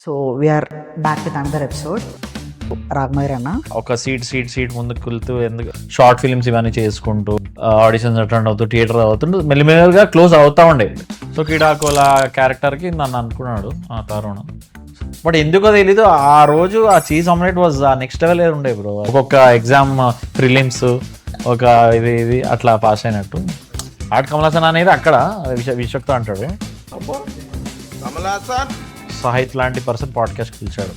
So we are back with another episode. Raghamayya అన్న ఒక seat ముందుకు వెళ్తూ ఎందుకు షార్ట్ ఫిల్మ్స్ ఇవన్నీ చేసుకుంటూ ఆడిషన్స్ అటెండ్ అవుతూ థియేటర్ అవుతుంటూ మెల్లిమెల్లిగా క్లోజ్ అవుతా ఉండే. సో కిడాకోల క్యారెక్టర్కి నన్ను అనుకున్నాడు ఆ తరుణం. బట్ ఎందుకో తెలీదు ఆ రోజు ఆ చీజ్ ఆమ్లెట్ వాజ్ ఆ నెక్స్ట్ లెవెల్ ఉండే బ్రో. ఒక్కొక్క ఎగ్జామ్ ప్రిలిమ్స్ ఒక ఇది అట్లా పాస్ అయినట్టు. ఆర్ట్ కమలాసన్ అనేది అక్కడ విశ్వక్తో అంటాడు, సాహిత్ లాంటి పర్సన్ పాడ్కాస్ట్ పిలిచాడు,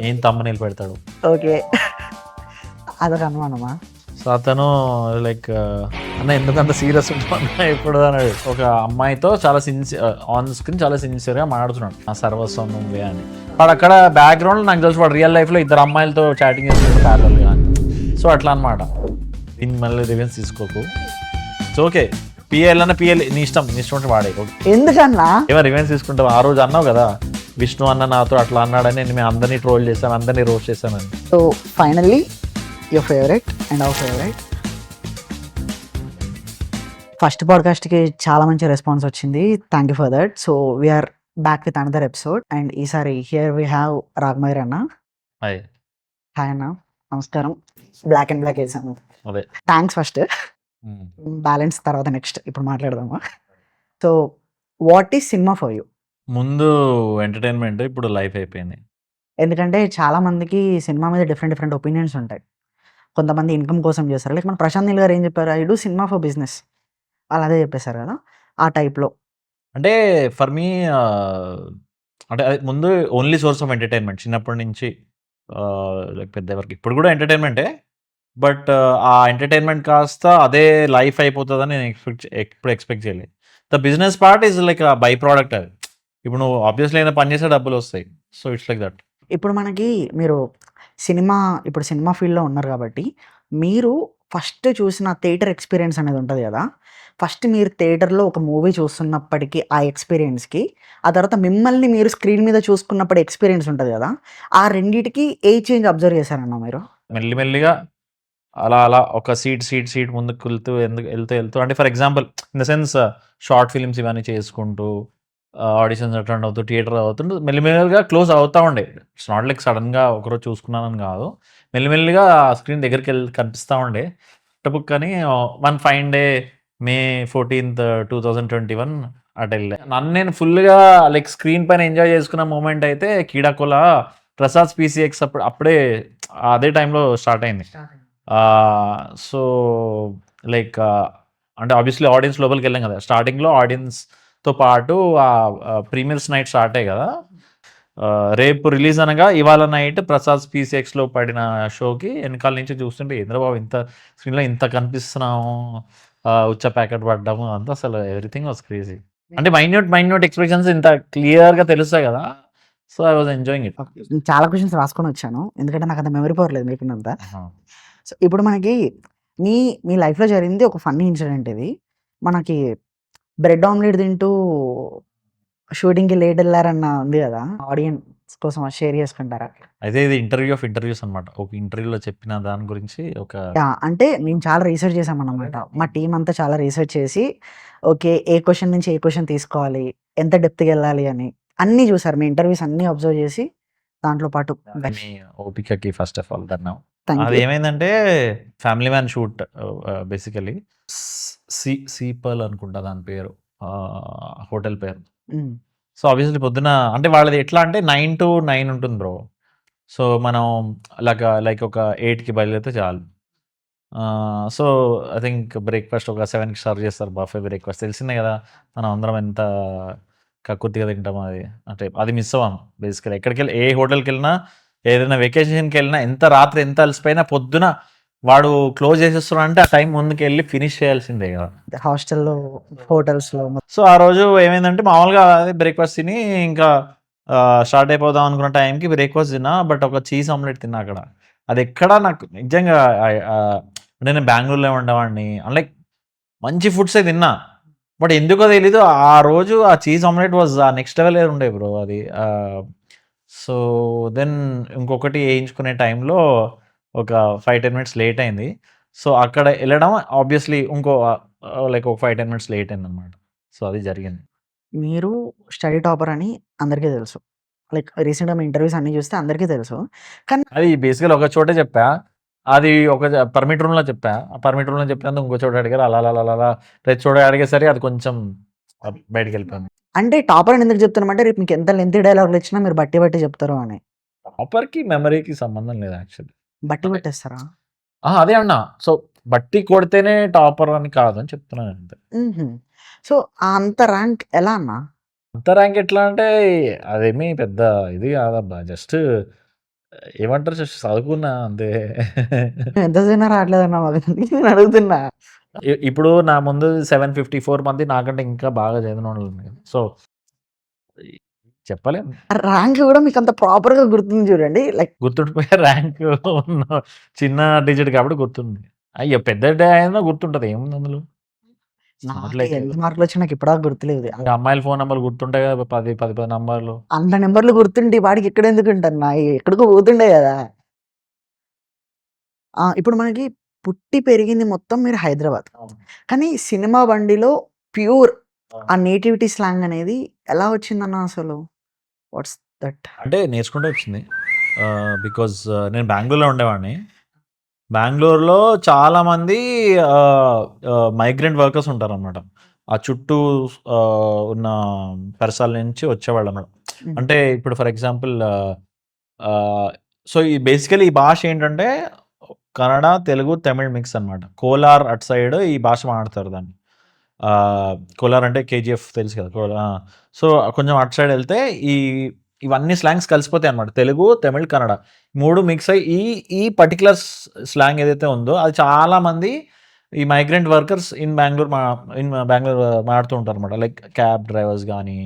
ఏం తమ్మనీళ్ళు పెడతాడు. ఓకే, అదొక అనుమానమా? సో అతను లైక్ అన్న ఎందుకంత సీరియస్ ఉంటున్నా ఎప్పుడు అన్నాడు. ఒక అమ్మాయితో చాలా ఆన్ స్క్రీన్ చాలా సిన్సియర్గా మాట్లాడుతున్నాడు, ఆ సర్వస్వం నువ్వే అని. వాడు అక్కడ బ్యాక్గ్రౌండ్ నాకు తెలుసు వాడు రియల్ లైఫ్లో ఇద్దరు అమ్మాయిలతో చాటింగ్ చేస్తున్నాడు ప్యారల్గా అని. సో అట్లా అనమాట. దీన్ని మళ్ళీ రివెన్స్ తీసుకోకు. సో ఓకే, పిఎల్ అన్న పిఎల్ నీ ఇష్టం ఉంటే వాడే. ఎందుకన్నా ఏమో రివెన్స్ తీసుకుంటావు? ఆ రోజు అన్నావు కదా విష్ణు అన్న నాతో అట్లా అన్నాడని, నేను మేము అందరినీ ట్రోల్ చేశాను, అందరినీ రోస్ట్ చేశానని. So finally your favourite and our favourite first పాడ్కాస్ట్కి చాలా మంచి రెస్పాన్స్ వచ్చింది. Thank you for that. So we are back with another episode and ఈసారి హియర్ వీ హ్యావ్ రాఘమయ్య అన్న. హాయ్ అన్న, నమస్కారం. బ్లాక్ అండ్ బ్లాక్ వేసాము. అదే థ్యాంక్స్ ఫస్ట్. బ్యాలెన్స్ తర్వాత నెక్స్ట్ ఇప్పుడు మాట్లాడదామా. So what is cinema for you? ముందు ఎంటర్టైన్మెంట్, ఇప్పుడు లైఫ్ అయిపోయింది. ఎందుకంటే చాలా మందికి సినిమా మీద డిఫరెంట్ ఒపీనియన్స్ ఉంటాయి. కొంతమంది ఇన్కమ్ కోసం చేస్తారు. లైక్ మన ప్రశాంత్ నీల్ గారు ఏం చెప్పారు, I do cinema for business, వాళ్ళు అదే చెప్పేశారు కదా ఆ టైప్లో. అంటే ఫర్ మీ అంటే అది ముందు ఓన్లీ సోర్స్ ఆఫ్ ఎంటర్టైన్మెంట్ చిన్నప్పటి నుంచి లైక్ పెద్ద వరకు. ఇప్పుడు కూడా ఎంటర్టైన్మెంటే, బట్ ఆ ఎంటర్టైన్మెంట్ కాస్త అదే లైఫ్ అయిపోతుందని నేను ఎప్పుడు ఎక్స్పెక్ట్ చేయలేదు. The business part is like by product. అది ఇప్పుడు నువ్వు ఆబ్వియస్లీ ఏదైనా పని చేస్తే డబ్బులు వస్తాయి. So it's like that. ఇప్పుడు మనకి మీరు సినిమా ఫీల్డ్లో ఉన్నారు కాబట్టి మీరు ఫస్ట్ చూసిన థియేటర్ ఎక్స్పీరియన్స్ అనేది ఉంటుంది కదా. ఫస్ట్ మీరు థియేటర్లో ఒక మూవీ చూస్తున్నప్పటికీ ఆ ఎక్స్పీరియన్స్కి, ఆ తర్వాత మిమ్మల్ని మీరు స్క్రీన్ మీద చూసుకున్నప్పుడు ఎక్స్పీరియన్స్ ఉంటుంది కదా, ఆ రెండింటికి ఏ చేంజ్ అబ్జర్వ్ చేశారన్న మీరు? మెల్లిమెల్లిగా అలా ఒక సీట్ ముందుకు వెళ్తూ అంటే for example in the sense short films ఇవన్నీ చేసుకుంటూ ఆడిషన్స్ అటెండ్ అవుతూ థియేటర్ అవుతుంటూ మెల్లిమెల్లిగా క్లోజ్ అవుతా ఉండే. ఇట్స్ నాట్ లైక్ సడన్గా ఒకరోజు చూసుకున్నానని కాదు, మెల్లిమెల్లిగా స్క్రీన్ దగ్గరికి కనిపిస్తూ ఉండే. బుక్ కానీ వన్ ఫైన్ డే మే 14th 2021 అటు వెళ్ళే. నన్ను నేను ఫుల్గా లైక్ స్క్రీన్ పైన ఎంజాయ్ చేసుకున్న మూమెంట్ అయితే కీడాకోల ప్రసాద్ పీసీఎక్స్ అప్పుడే అదే టైంలో స్టార్ట్ అయింది. సో లైక్ అంటే ఆబ్వియస్లీ ఆడియన్స్ లోపలికి వెళ్ళాం కదా. స్టార్టింగ్లో ఆడియన్స్తో పాటు ప్రీమియర్స్ నైట్ స్టార్ట్ అయ్యాయి కదా. రేపు రిలీజ్ అనగా ఇవాళ నైట్ ప్రసాద్ పీసీఎక్స్లో పడిన షోకి వెనకాల నుంచి చూస్తుంటే ఇంద్రబాబు ఇంత స్క్రీన్లో ఇంత కనిపిస్తున్నాము, ఉచ్చ ప్యాకెట్ పడ్డాము అంతా, అసలు ఎవ్రీథింగ్ వాజ్ క్రేజీ. అంటే మైన్యూట్ ఎక్స్ప్రెషన్స్ ఇంత క్లియర్గా తెలుస్తాయి కదా. So I was enjoying it. చాలా క్వశ్చన్స్ రాసుకొని వచ్చాను, ఎందుకంటే నాకు అంత మెమరీ పవర్ లేదు మీకున్నంత. సో ఇప్పుడు మనకి మీ లైఫ్లో జరిగింది ఒక ఫన్నీ ఇన్సిడెంట్. ఇది మనకి బ్రెడ్ ఆమ్లెట్ తింటూ షూటింగ్కి లేట్ వెళ్ళారన్న ఉంది కదా, ఆడియన్స్ కోసం షేర్ చేసుకుంటారా? అయితే ఇది ఇంటర్వ్యూ ఆఫ్ ఇంటర్వ్యూస్ అనమాట. ఒక ఇంటర్వ్యూలో చెప్పిన దాని గురించి ఒక అంటే మేము చాలా రీసెర్చ్ చేసామన్నమాట. మా టీం అంతా చాలా రీసెర్చ్ చేసి ఓకే ఏ క్వశ్చన్ నుంచి ఏ క్వశ్చన్ తీసుకోవాలి, ఎంత డెప్త్కి వెళ్ళాలి అని అన్నీ చూసారు. మీ ఇంటర్వ్యూస్ అన్నీ అబ్జర్వ్ చేసి దాంట్లో పాటు ఓపికకి ఫస్ట్ ఆఫ్ ఆల్ ధన్యవాదాలు. అది ఏమైందంటే ఫ్యామిలీ మ్యాన్ షూట్ బేసికలీ సీపల్ అనుకుంటా దాని పేరు, హోటల్ పేరు. సో ఆబ్వియస్లీ పొద్దున అంటే వాళ్ళది ఎట్లా అంటే 9 to 9 ఉంటుంది బ్రో. సో మనం లైక్ ఒక 8కి బయలుదేరితే చాలు. సో ఐ థింక్ బ్రేక్ఫాస్ట్ ఒక 7కి సర్వ్ చేస్తారు, బఫే బ్రేక్ఫాస్ట్. తెలిసిందే కదా మనం అందరం ఎంత కక్కుర్తిగా తింటాం. అది అంటే అది మిస్ అవ్వం బేసికలీ. ఎక్కడికి వెళ్ళి ఏ హోటల్కి వెళ్ళినా, ఏదైనా వెకేషన్కి వెళ్ళినా, ఎంత రాత్రి ఎంత అలసిపోయినా పొద్దున వాడు క్లోజ్ చేసేస్తున్నా అంటే ఆ టైం ముందుకు వెళ్ళి ఫినిష్ చేయాల్సిందే కదా హాస్టల్లో హోటల్స్లో. సో ఆ రోజు ఏమైందంటే మామూలుగా బ్రేక్ఫాస్ట్ తిని ఇంకా స్టార్ట్ అయిపోదాం అనుకున్న టైంకి బ్రేక్ఫాస్ట్ తిన్నా, బట్ ఒక చీజ్ ఆమ్లెట్ తిన్నా అక్కడ. అది ఎక్కడ నాకు నిజంగా అంటే నేను బెంగళూరులో ఉండేవాడిని, లైక్ మంచి ఫుడ్సే తిన్నా, బట్ ఎందుకో తెలీదు ఆ రోజు ఆ చీజ్ ఆమ్లెట్ వాజ్ ఆ నెక్స్ట్ లెవెల్ ఉండే బ్రో అది. సో దెన్ ఇంకొకటి వేయించుకునే టైంలో ఒక 5-10 మినిట్స్ లేట్ అయింది. సో అక్కడ వెళ్ళడం ఆబ్వియస్లీ ఇంకో లైక్ ఒక 5-10 మినిట్స్ లేట్ అయింది అనమాట. సో అది జరిగింది. మీరు స్టడీ టాపర్ అని అందరికీ తెలుసు. లైక్ రీసెంట్‌గా మీ ఇంటర్వ్యూస్ అన్నీ చూస్తే అందరికీ తెలుసు. కానీ అది బేసికల్ ఒక చోటే చెప్పా. అది ఒక పర్మిట్ రూమ్‌లో చెప్పా. ఆ పర్మిట్ రూమ్‌లో చెప్పినందుకు ఇంకో చోట అడిగారు. అలా ప్రతి చోట అడిగేసరికి అది కొంచెం బయటికెళ్ళిపోయింది. అంటే టాపర్ అని ఎందుకు చెప్తున్నామంటే రేపు మీకు ఎంత లెంతీ డైలాగులు ఇచ్చినా మీరు బట్టి చెప్తారు అని. టాపర్‌కి, మెమరీకి సంబంధం లేదు యాక్చువల్లీ. బట్టి అంటే పట్టేస్తారా? అదే అన్నా. సో, బట్టి కొడితేనే టాపర్ అని కాదని చెప్తున్నాను అంతే. హుహు. సో, ఆ అంత ర్యాంక్ ఎలా అన్న? అంత ర్యాంక్ ఎట్లా అంటే అదేమి పెద్ద ఇది కాదబ్బా. జస్ట్ ఏమంటారు జస్ట్ చదువుకున్నా అంతే. నువ్వు ఎంత చదివినా రావట్లేదన్న మాకు నేను అడుగుతున్నా. ఇప్పుడు నా ముందు 754 మంది నాకంటే ఇంకా బాగా చదివినోళ్ళు ఉన్నారు. సో, చెప్పలేం. ర్యాంక్ కూడా మీకు అంత ప్రాపర్‌గా గుర్తుంది చూడండి. లైక్ గుర్తుండిపోయే ర్యాంక్ ఉన్న చిన్న డిజిట్ కాబట్టి గుర్తుంది. అయ్యో! పెద్దదే అయినా గుర్తుంటది. ఏముంది అందులో? నాట్ నాకు లైక్ ఎన్ని మార్కులొచ్చినా నాకు ఇప్పటిదాకా గుర్తులేదు. అమ్మాయిల ఫోన్ నంబర్‌లు గుర్తుంటాయి కదా! 10 నంబర్‌లు. అన్ని నంబర్‌లు గుర్తుండి వాడికి ఇక్కడెందుకుంటన్నా ఎక్కడికో పోతుండే కదా! ఇప్పుడు మనకి పుట్టి పెరిగింది మొత్తం మీరు హైదరాబాద్. అవును. కానీ సినిమా బండిలో ప్యూర్ ఆ! ఆ నేటివిటీ స్లాంగ్ అనేది ఎలా వచ్చిందన్న అసలు? What's that? అంటే నేర్చుకుంటే వచ్చింది. బికాజ్ నేను బెంగుళూరులో ఉండేవాడిని. బెంగుళూరులో చాలామంది మైగ్రెంట్ వర్కర్స్ ఉంటారనమాట. ఆ చుట్టూ ఉన్న పరిసరాల నుంచి వచ్చేవాళ్ళనమాట. హ్మ్. అంటే ఇప్పుడు ఫర్ ఎగ్జాంపుల్ సో, ఈ బేసికల్లీ ఈ భాష ఏంటంటే కన్నడ, తెలుగు, తమిళ్ మిక్స్ అనమాట. కోలార్ అటు సైడ్ ఈ భాష మాట్లాడతారు దాన్ని. కోలార్ అంటే కేజీఎఫ్ తెలుసు కదా! ఆ! సో, కొంచెం అటు సైడ్ ఎళ్తే ఈ ఇవన్నీ స్లాంగ్స్ కలిసిపోతాయన్నమాట. తెలుగు, తమిళ్, కన్నడ 3 మిక్స్ అయ్యి ఈ పర్టిక్యులర్ స్లాంగ్ ఏదైతే ఉందో అది చాలామంది ఈ మైగ్రెంట్ వర్కర్స్ ఇన్ బెంగుళూరు మాడుతూ ఉంటారన్నమాట. లైక్ క్యాబ్ డ్రైవర్స్ గానీ,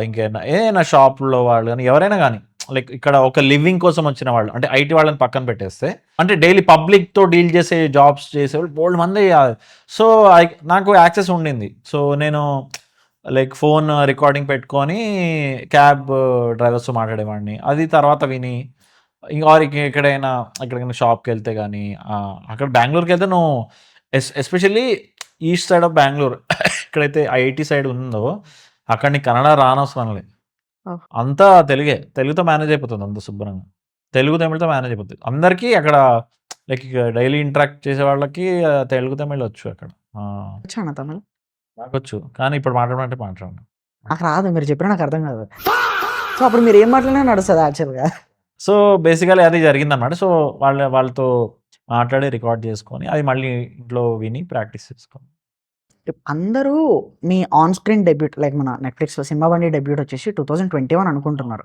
ఇంకేదైనా ఏదైనా షాప్‌లో వాళ్ళు గానీ, ఎవరైనా గానీ లైక్ ఇక్కడ ఒక లివింగ్ కోసం వచ్చిన వాళ్ళు. అంటే ఐటీ వాళ్ళని పక్కన పెట్టేస్తే, అంటే డైలీ పబ్లిక్‌తో డీల్ చేసే జాబ్స్ చేసేవాళ్ళు బోలెడుమంది సో, నాకు యాక్సెస్ ఉండింది. సో, నేను లైక్ ఫోన్ రికార్డింగ్ పెట్టుకొని క్యాబ్ డ్రైవర్స్‌తో మాట్లాడేవాడిని. అది తర్వాత విని ఆర్ ఎక్కడికైనా షాప్‌కెళ్తే గానీ అక్కడ బెంగుళూరుకెళ్తే నువ్వు especially east side of Bengaluru ఎక్కడైతే ఐఐటీ సైడ్ ఉందో అక్కడ నీకు కన్నడ రానవసరం లేదు. ఓహ్! అంతా తెలుగే. తెలుగుతో మేనేజ్ అయిపోతుంది అంతా శుభ్రంగా. తెలుగు, తమిళ్‌తో మేనేజ్ అయిపోద్ది. అందరికీ అక్కడ లైక్ డైలీ ఇంటరాక్ట్ చేసే వాళ్ళకి తెలుగు, తమిళ్ వచ్చు అక్కడ. ఆ! వచ్చా అన్న తమిళ్? నాకొచ్చు. కానీ ఇప్పుడు మాట్లాడమంటే మాట్లాడను. నాకు రాదు. మీరు చెప్పినా నాకు అర్థం కాదు. సో, అప్పుడు మీరు ఏం మాట్లాడినా నడుస్తది యాక్చువల్‌గా. సో, బేసికల్లీ అది జరిగిందనమాట. సో, వాళ్ళతో మాట్లాడి రికార్డ్ చేసుకొని, అది మళ్ళీ ఇంట్లో విని ప్రాక్టీస్ చేసుకోవాలి. అందరూ me on screen debut like మన నెట్‌ఫ్లిక్స్‌లో 'సినిమా బండి' డెబ్యూట్ వచ్చేసి 2021 అనుకుంటున్నారు.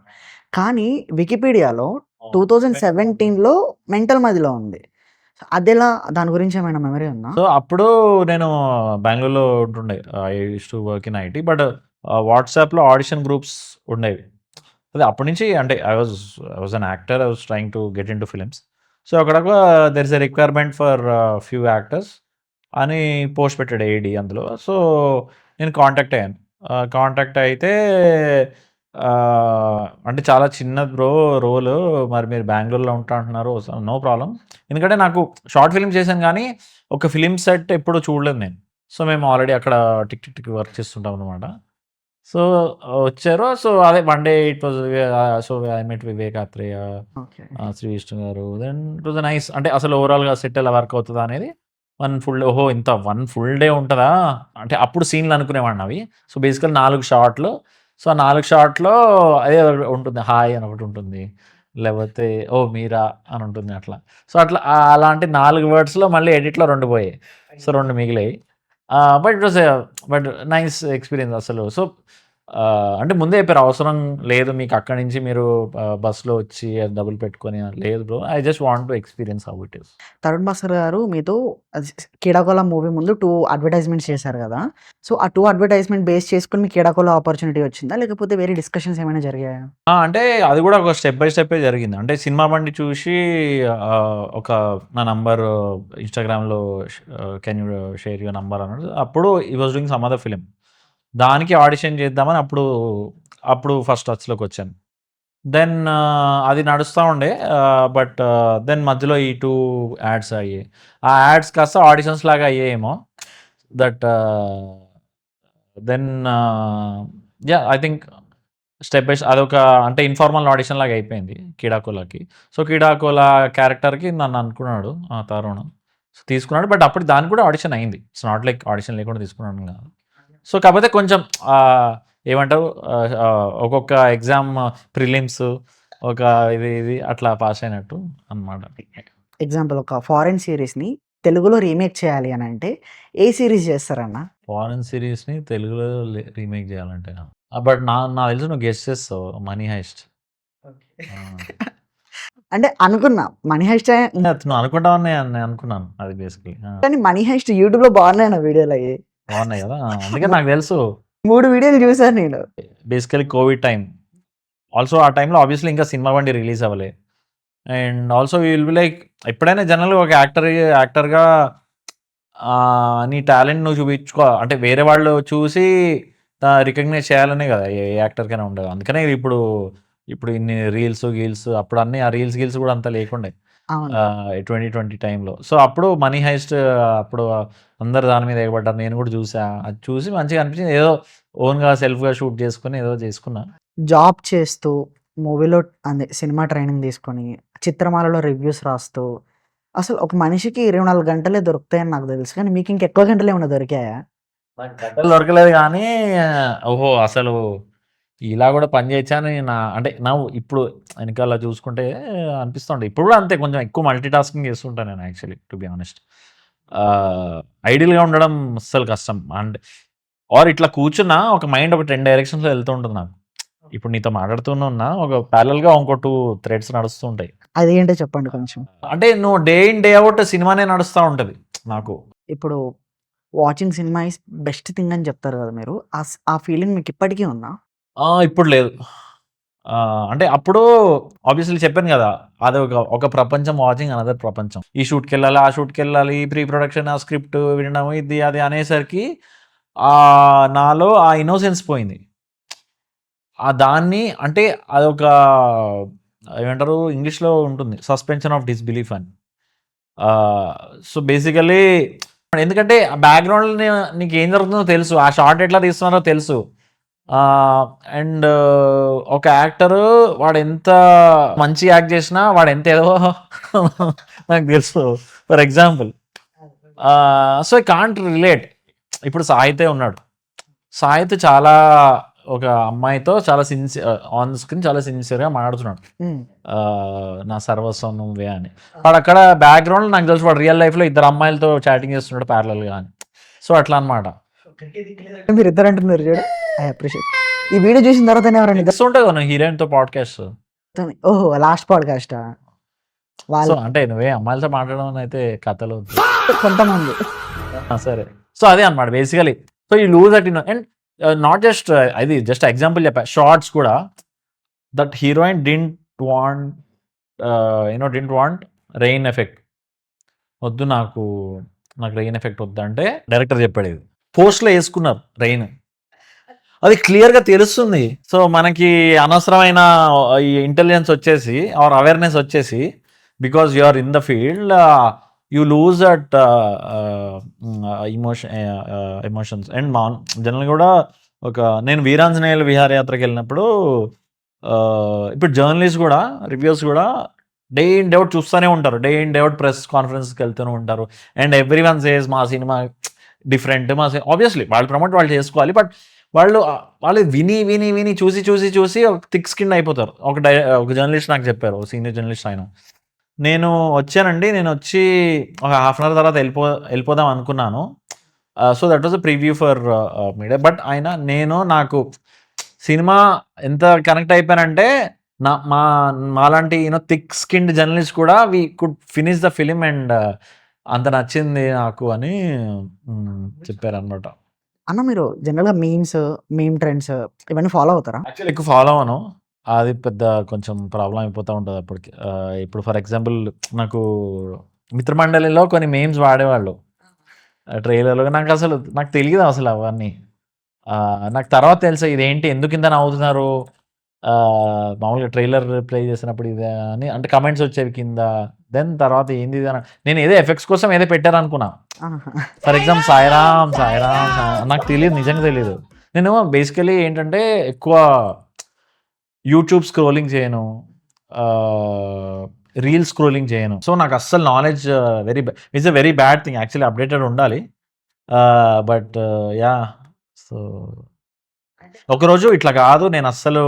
కానీ వికీపీడియాలో 2017లో 'మెంటల్ మదిలో' ఉంది. అదెలా? దాని గురించి ఏమైనా మెమరీ ఉందా? సో, అప్పుడు నేను బెంగుళూరులో ఉంటుండే. I used to work in IT. But వాట్సాప్‌లో ఆడిషన్ గ్రూప్స్ ఉండేవి. అదే అప్పటి నుంచి అంటే I was an actor. I was trying to get into films. So, అక్కడ there is a requirement for few actors అని పోస్ట్ పెట్టాడు ఏఈడీ అందులో. సో, నేను కాంటాక్ట్ అయ్యాను. కాంటాక్ట్ అయితే అంటే చాలా చిన్నది బ్రో రోలు. మరి మీరు బెంగుళూరులో ఉంటా అంటున్నారు. So, no problem. ఎందుకంటే నాకు షార్ట్ ఫిల్మ్ చేశాను గానీ, ఒక ఫిల్మ్ సెట్ ఎప్పుడు చూడలేదు నేను. సో, మేము ఆల్రెడీ అక్కడ టిక్ టిక్ టిక్ వర్క్ చేస్తుంటాం అనమాట. సో, వచ్చారు. సో, అదే one day it was so, I met Vivek Athreya, okay. Shri Vishnu గారు. Then it was nice. అంటే అసలు ఓవరాల్‌గా సెట్ ఎలా వర్క్ అవుతదా అనేది ఇంత 1 ఫుల్ డే ఉంటదా? అంటే అప్పుడు సీన్‌లు అనుకునేవాడిని అవి. సో, బేసికల్లీ 4 షాట్‌లు. సో, ఆ 4 షాట్‌లో అదే ఉంటుంది. హాయ్ అని ఒకటుంటుంది. లేపోతే ఓహ్! మీరా అని ఉంటుంది అట్లా. సో, అట్లా అలాంటి 4 వర్డ్స్‌లో మళ్ళీ ఎడిట్‌లో 2 పోయాయి. సో, 2 మిగిలాయి. But it was but nice experience అసలు. సో, అంటే ముందే చెప్పారు అవసరం లేదు మీకు అక్కడి నుంచి మీరు బస్‌లో వచ్చి డబ్బులు పెట్టుకొని లేదు bro. I just want to experience how it is. Tarun Bhaskar గారు మీతో 'కీడాకోల' మూవీ ముందు 2 అడ్వర్‌టైజ్‌మెంట్స్ చేశారు గదా! సో, ఆ 2 అడ్వర్‌టైజ్‌మెంట్ బేస్ చేసుకొని మీకు 'కీడాకోల' ఆపర్చునిటీ వచ్చిందా? లేకపోతే వేరే డిస్కషన్స్ ఏమైనా జరిగాయా? అంటే అది గూడా ఒక స్టెప్ బై స్టెప్పే జరిగింది. అంటే సినిమా బండి చూసి ఒక నా నంబర్ ఇన్‌స్టాగ్రామ్‌లో can you share your number అన్నాడు. అప్పుడు he was doing some other film. దానికి ఆడిషన్ చేద్దామని అప్పుడు ఫస్ట్ టచ్‌లోకొచ్చాను. దెన్ అది నడుస్తా ఉండే. బట్ దెన్ మధ్యలో ఈ 2 యాడ్స్ అయ్యాయి. ఆ యాడ్స్ కాస్త ఆడిషన్స్ లాగా అయ్యాయేమో. That then yeah! I think step by అదొక అంటే ఇన్ఫార్మల్ ఆడిషన్ లాగా అయిపోయింది కీడాకోలాకి. సో, కీడాకోలా క్యారెక్టర్‌కి నన్ను అనుకున్నాడు తరుణ్. సో, తీసుకున్నాడు. బట్ అప్పుడు దానికి కూడా ఆడిషన్ అయింది. ఇట్స్ నాట్ లైక్ ఆడిషన్ లేకుండా తీసుకున్నాడని కాదు. సో, కాకపోతే కొంచెం ఏమంటారు ఒక్కొక్క ఎగ్జామ్ ప్రిలిమ్స్ ఒక ఇది అట్లా పాస్ అయినట్టు అనమాట. ఎగ్జాంపుల్ ఒక ఫారెన్ సీరీస్‌ని తెలుగులో రీమేక్ చేయాలి అనంటే ఏ సీరీస్ చేస్తారన్న? ఫారెన్ సీరీస్‌ని తెలుగులో రీమేక్ చేయాలంటే బట్ నాకు తెలిసి నువ్వు గెస్ చేస్తావు 'మనీ హైస్ట్'. ఆ! అంటే అనుకున్నా. 'మనీ హెయిస్టే' నువ్వు అనుకుంటావని నేను అనుకున్నాను. అది బేసికల్లీ. కానీ 'మనీ హెయిస్ట్' యూట్యూబ్‌లో బాగున్నాయన్న వీడియోలయి. బాగున్నాయి కదా! అందుకే నాకు తెలుసు. 3 వీడియోలు చూసాను నేను. Basically Covid time. ఆల్సో ఆ టైంలో ఆబ్వియస్లీ ఇంకా సినిమా బండి రిలీజ్ అవ్వలే. And also you will be like ఎప్పుడైనా జనరల్‌గా ఒక యాక్టర్‌గా నీ టాలెంట్ నువ్వు చూపించుకో అంటే వేరే వాళ్ళు చూసి రికగ్నైజ్ చేయాలనే కదా ఏ యాక్టర్‌కైనా ఉండదు. అందుకనే ఇప్పుడు ఇన్ని గీల్స్ అప్పుడు అన్నీ ఆ రీల్స్ కూడా అంత లేకుండే. అవును. 2020 టైంలో. సో, అప్పుడు 'మనీ హైస్ట్' అప్పుడు అందరూ దాని మీద ఎగబడ్డారు. నేను కూడా చూసా. అది చూసి మంచిగా అనిపించింది. ఏదో ఓన్‌గా సెల్ఫ్‌గా షూట్ చేసుకొని ఏదో చేసుకున్నా. జాబ్ చేస్తూ, మూవీలో అదే సినిమా ట్రైనింగ్ తీసుకొని, చిత్రమాలలో రివ్యూస్ రాస్తూ, అసలు ఒక మనిషికి 24 గంటలే దొరుకుతాయని నాకు తెలుసు. కానీ మీకు ఇంకెక్కువ గంటలేమన్నా దొరికాయా? నాకు గంటలు దొరకలేదు గానీ, ఓహో! అసలు ఇలా గూడా పని చేయొచ్చా అని అంటే ఇప్పుడు వెనకాల చూసుకుంటే అనిపిస్తుండే. ఇప్పుడు గూడా అంతే కొంచెం ఎక్కువ మల్టీ టాస్కింగ్ చేస్తుంటా నేను యాక్చువల్లీ టు బి హానెస్ట్. ఐడియల్‌గా ఉండడం అస్సలు కష్టం. అండ్ ఇట్లా కూర్చున్నా ఒక మైండ్ ఒక 10 డైరెక్షన్స్‌లో వెళ్తూ ఉంటుంది నాకు. ఇప్పుడు నీతో మాట్లాడుతూనే ఉన్నా ఒక ప్యారలెల్‌గా ఇంకో 2 థ్రెడ్స్ నడుస్తూ ఉంటాయి. అదేంటో చెప్పండి కొంచెం? అంటే నువ్వు డే ఇన్ డే ఔట్ సినిమానే నడుస్తా ఉంటది నాకు. ఇప్పుడు watching cinema is best thing అని చెప్తారు కదా మీరు. ఆ ఫీలింగ్ మీకు ఇప్పటికీ ఉందా? ఇప్పుడు లేదు. అంటే అప్పుడు ఆబ్వియస్‌లీ చెప్పాను గదా! ఒక ప్రపంచం వాచింగ్ అనదర్ ప్రపంచం. ఈ షూట్‌కెళ్ళాలి, ఆ షూట్‌కెళ్ళాలి, ప్రీ ప్రొడక్షన్, ఆ స్క్రిప్ట్ వినడం ఇది అది అనేసరికి నాలో ఆ ఇన్నోసెన్స్ పోయింది. దాన్ని అంటే అదొక ఏమంటారు ఇంగ్లీష్‌లో ఉంటుంది. సస్పెన్షన్ ఆఫ్ డిస్‌బిలీఫ్ అని. సో, బేసికల్లీ ఎందుకంటే ఆ బ్యాక్‌గ్రౌండ్‌లో నీకేం జరుగుతుందో తెలుసు. ఆ షాట్ ఎట్లా తీస్తున్నారో తెలుసు. అండ్ ఒక యాక్టరు వాడెంత మంచిగా యాక్ట్ చేసినా వాడెంత ఏదో నాకు తెలుసు. For example so, I can't relate. ఇప్పుడు సాహితే ఉన్నాడు. సాహిత్ చాలా ఒక అమ్మాయితో చాలా ఆన్ స్క్రీన్ చాలా సిన్సియర్‌గా మాట్లాడుతున్నాడు. హ్మ్. నా సర్వస్వం నువ్వే అని. వాడక్కడ బ్యాక్‌గ్రౌండ్‌లో నాకు తెలుసు వాడు రియల్ లైఫ్‌లో ఇద్దరు అమ్మాయిలతో చాటింగ్ చేస్తున్నాడు ప్యారలెల్‌గా అని. సో, అట్లా అనమాట. మీరిద్దరు అంటున్నారు చూడు. I appreciate. ఈ వీడియో చూసిన తర్వాతనే ఎవరైనా చేస్తుంటావు కదా హీరోయిన్‌తో పాడ్‌కాస్ట్. ఓహో! లాస్ట్ పాడ్‌కాస్టా? సో, వాళ్ళు అంటే నువ్వే అమ్మాయిలతో మాట్లాడడం అయితే కథలు వద్దు. కొంతమంది. సరే. సో, అదే అనమాట basically. So, you lose that and not just అది జస్ట్ ఎగ్జాంపుల్ చెప్పా. షార్ట్స్ కూడా that heroine didn't want rain effect. వద్దు నాకు రెయిన్ ఎఫెక్ట్ వద్దంటే డైరెక్టర్ చెప్పాడు ఇది. పోస్ట్‌లో యేసుకున్నారు రెయిన్. అది క్లియర్‌గా తెలుస్తుంది. సో, మనకి అనవసరమైన ఈ ఇంటెలిజెన్స్ వచ్చేసి ఆర్ అవేర్‌నెస్ వచ్చేసి because you are in the field you lose that emotions and జనరల్‌గా కూడా నేను వీరాంజనేయుల విహారయాత్రకెళ్ళినప్పుడు ఇప్పుడు జర్నలిస్ట్ కూడా రివ్యూస్ కూడా డే ఇన్ డే అవుట్ చూస్తూనే ఉంటారు. Day in day out press కాన్ఫరెన్స్‌కి వెళ్తూనే ఉంటారు. అండ్ ఎవ్రీవన్ సేస్ మా సినిమా డిఫరెంట్ ఆబ్వియస్లీ వాళ్ళు ప్రమోట్ వాళ్ళు చేసుకోవాలి. బట్ వాళ్ళు విని చూసి ఒక థిక్ స్కిన్ అయిపోతారు. ఒక జర్నలిస్ట్ నాకు చెప్పారు. సీనియర్ జర్నలిస్ట్ ఆయన. నేను వచ్చానండి. నేనొచ్చి ఒక హాఫ్ అన్ అవర్ తర్వాత వెళ్ళిపోదాం అనుకున్నాను. So, that was a preview for media. But నాకు సినిమా ఎంత కనెక్ట్ అయిపోయానంటే మాలాంటి థిక్ స్కిన్డ్ జర్నలిస్ట్ కూడా we could finish the film and అంత నచ్చింది నాకు అని చెప్పారనమాట. అన్న మీరు జనరల్‌గా మీమ్ ట్రెండ్స్ ఇవన్నీ ఫాలో అవుతారా? యాక్చువల్లీ ఎక్కువ ఫాలో అవ్వను. అది పెద్ద కొంచెం ప్రాబ్లమ్ అయిపోతా ఉంటది అప్పటికి. ఇప్పుడు ఫర్ ఎగ్జాంపుల్ నాకు మిత్రమండలిలో కొన్ని మీమ్స్ వాడేవాళ్ళు. ట్రైలర్‌లో నాకు తెలీదు అసలు అవన్నీ. నాకు తర్వాత తెలుసు ఇదేంటి ఎందుకింత నవ్వుతున్నారు. మామూలుగా ట్రైలర్ ప్లే చేసినప్పుడు ఇదా అని అంటే కామెంట్స్ వచ్చేవి కింద. దెన్ తర్వాత ఏంది ఇది నేను ఏదో ఎఫెక్ట్స్ కోసం ఏదో పెట్టారనుకున్నా. ఆహా! ఫర్ ఎగ్జాంపుల్ సాయిరామ్, సాయిరామ్ నాకు తెలీదు. నిజంగా తెలీదు. నేను బేసికల్లీ ఏంటంటే ఎక్కువ యూట్యూబ్ స్క్రోలింగ్ చేయను. రీల్ స్క్రోలింగ్ చేయను. సో, నాకు అస్సలు knowledge it's a very bad thing. Actually updated ఉండాలి. But yeah! సో, ఒకరోజు ఇట్లా కాదు నేను అస్సలు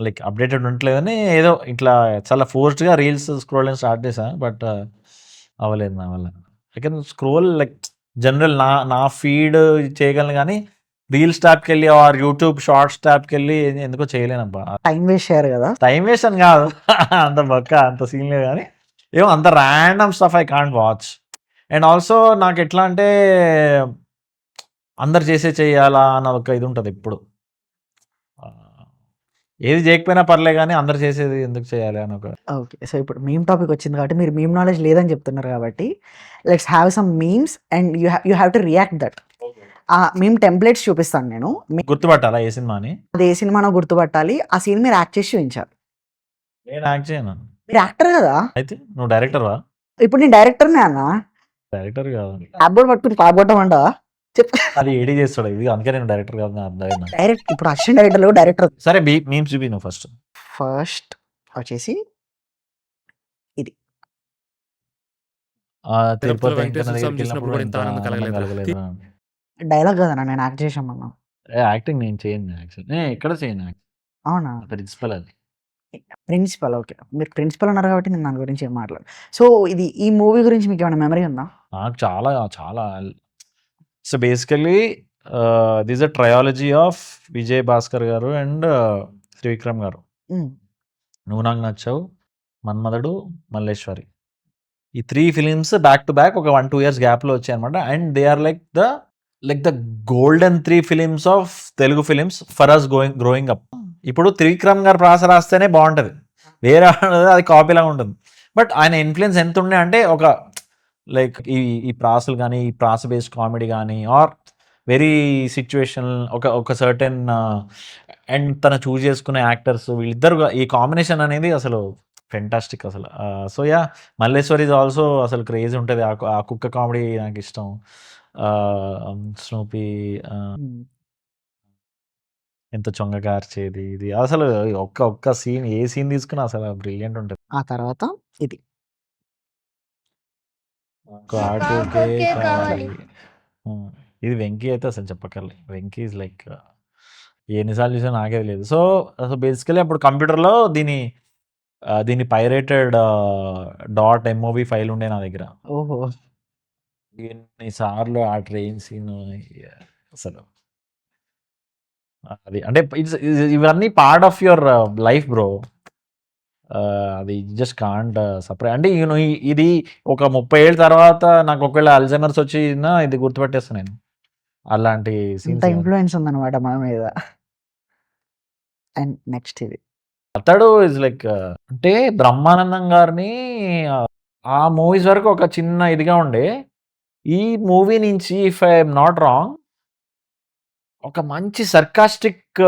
లైక్ అప్‌డేటెడ్ ఉండట్లేదని ఏదో ఇట్లా చాలా ఫోర్స్డ్‌గా రీల్స్ స్క్రోలింగ్ స్టార్ట్ చేశా. బట్ అవ్వలేదు నా వల్ల. I can scroll like general నా ఫీడ్ చేయగలను గానీ, రీల్స్ ట్యాబ్‌కెళ్ళి ఆర్ యూట్యూబ్ షార్ట్స్ ట్యాబ్‌కెళ్ళి ఎందుకో చేయలేనబ్బా! టైం వేస్ట్ చేయరు కదా! టైమ్ వేస్ట్ అని కాదు. అంత బక్క అంత సీన్ లేదు గానీ, ఏమో అంత random stuff I can't watch. And also నాకెట్లా అంటే, అందరు చేసేది చేయాలా అన్న ఒక ఇది ఉంటది ఎప్పుడు. ఏది చేయకపోయినా పర్లే గానీ, అందరు చేసేది ఎందుకు చేయాలి అని ఒక ఓకే. సో, ఇప్పుడు మీమ్ టాపిక్ వచ్చింది కాబట్టి మీరు మీమ్ నాలెడ్జ్ లేదని చెప్తున్నారు కాబట్టి let's have some memes and you have to react that. ఆ మీమ్ టెంప్లేట్స్ చూపిస్తాను నేను. గుర్తుపట్టాలా ఏ సినిమా అని? అది ఏ సినిమానో గుర్తుపట్టాలి. ఆ సీన్ మీరు యాక్ట్ చేసి చూయించాలి. నేను యాక్ట్ చేయను. మీరు యాక్టర్ కదా! అయితే నువ్వు డైరెక్టర్‌వా? ఇప్పుడు నేను డైరెక్టర్‌నే అన్న. డైరెక్టర్ కాదు. క్లాప్‌బోర్డ్ పట్టుకొని క్లాప్‌కొట్టమంటావా? చెప్పు. అది ఏడీ చేస్తాడు. ఇది అందుకే నేను డైరెక్టర్ కాదు నాకు అర్థమైంది నాకు. డైరెక్ట్ ఇప్పుడు అసిస్టెంట్ డైరెక్టర్‌లు డైరెక్టర్. సరే మీమ్స్ చూపి నువ్వు ఫస్ట్. ఫస్ట్ వచ్చేసి ఇది. తిరుపతి వెంకన్న వెంకటేశ్వర స్వామి దగ్గరికెళ్ళినప్పుడు చూసినప్పుడు కూడా కూడా ఇంత ఇంత ఆనందం ఆనందం కలగలేదా? కలగలేదా? డైలాగ్ కదన్నా నేను యాక్ట్ చేశామన్నా. యాక్టింగ్ నేను చేయను యాక్చువల్లీ. నేను ఎక్కడ చేయను. అవునా? ప్రిన్సిపల్ అది. Principal okay. మీరు ప్రిన్సిపల్ అన్నారు కాబట్టి నేను దాని గురించి ఏం మాట్లాడను. సో, ఈ మూవీ గురించి మీకేమైనా మెమరీ ఉందా? నాకు చాలా చాలా so basically this a trilogy of Vijay Bhaskar గారు అండ్ త్రివిక్రమ్ గారు. హ్మ్. నువ్వు నాకు నచ్చావు, మన్మధుడు, మల్లేశ్వరి. ఈ 3 ఫిలిమ్స్ బ్యాక్ టు బ్యాక్ ఒక 1, 2 ఇయర్స్ గ్యాప్‌లో వచ్చాయన్నమాట. And they are like the golden 3 films of Telugu films for us growing up. ఇప్పుడు త్రివిక్రమ్ గారు ప్రాస రాస్తేనే బావుంటది. వేరే అది కాపీలాగా ఉంటుంది. బట్ ఆయన ఇన్‌ఫ్లూయెన్స్ ఎంతుండే అంటే ఒక లైక్ ఈ ప్రాసలు గానీ, ఈ ప్రాస బేస్డ్ కామెడీ గానీ ఆర్ వెరీ సిట్యుయేషనల్ ఒక సర్టెన్ అండ్ తను చూజ్ చేసుకునే యాక్టర్స్ వీళ్ళిద్దరు ఈ కాంబినేషన్ అనేది అసలు ఫెంటాస్టిక్ అసలు. So yeah! Malleswari is also అసలు క్రేజీ ఉంటది. ఆ కుక్క కామెడీ నాకిష్టం. స్నూపీ హ్మ్. ఎంత చొంగ కార్చేది ఇది అసలు ఒక్క సీన్ ఏ సీన్ తీసుకున్నా అసలు బ్రిలియంట్ ఉంటది. ఆ తర్వాత ఇది. కాటుకే కావాలి. హ్మ్. ఇది 'వెంకీ' అయితే అసలు చెప్పక్కర్లే. 'వెంకీ' ఈజ్ లైక్ ఎన్ని సార్లు చూసానో నాకే తెలీదు. సో, బేసికల్లీ అప్పుడు కంప్యూటర్‌లో దీని పైరేటెడ్ డాట్ ఎంఓవి ఫైల్ ఉండే నా దగ్గర. ఓహో! ఎన్ని సార్లు ఆ ట్రైన్ సీను అసలు అది అంటే ఇవన్నీ part of your life bro. అది జస్ట్ కాంట్ సెపరేట్ అంటే ఇది ఒక 30 ఏళ్ళ తర్వాత నాకు ఒకవేళ అల్జైమర్స్ వచ్చినా ఇది గుర్తుపట్టేస్తా నేను. అలాంటి అంత సీన్స్ ఇవన్నీ. ఇన్‌ఫ్లూయెన్స్ ఉందన్నమాట మన మీద. అండ్ నెక్స్ట్ ఇది. అతడు ఈజ్ లైక్ అంటే బ్రహ్మానందం గారిని ఆ మూవీస్ వరకు ఒక చిన్న ఇదిగా ఉండే. ఈ మూవీ నుంచి if I am not wrong ఒక మంచి సర్కాస్టిక్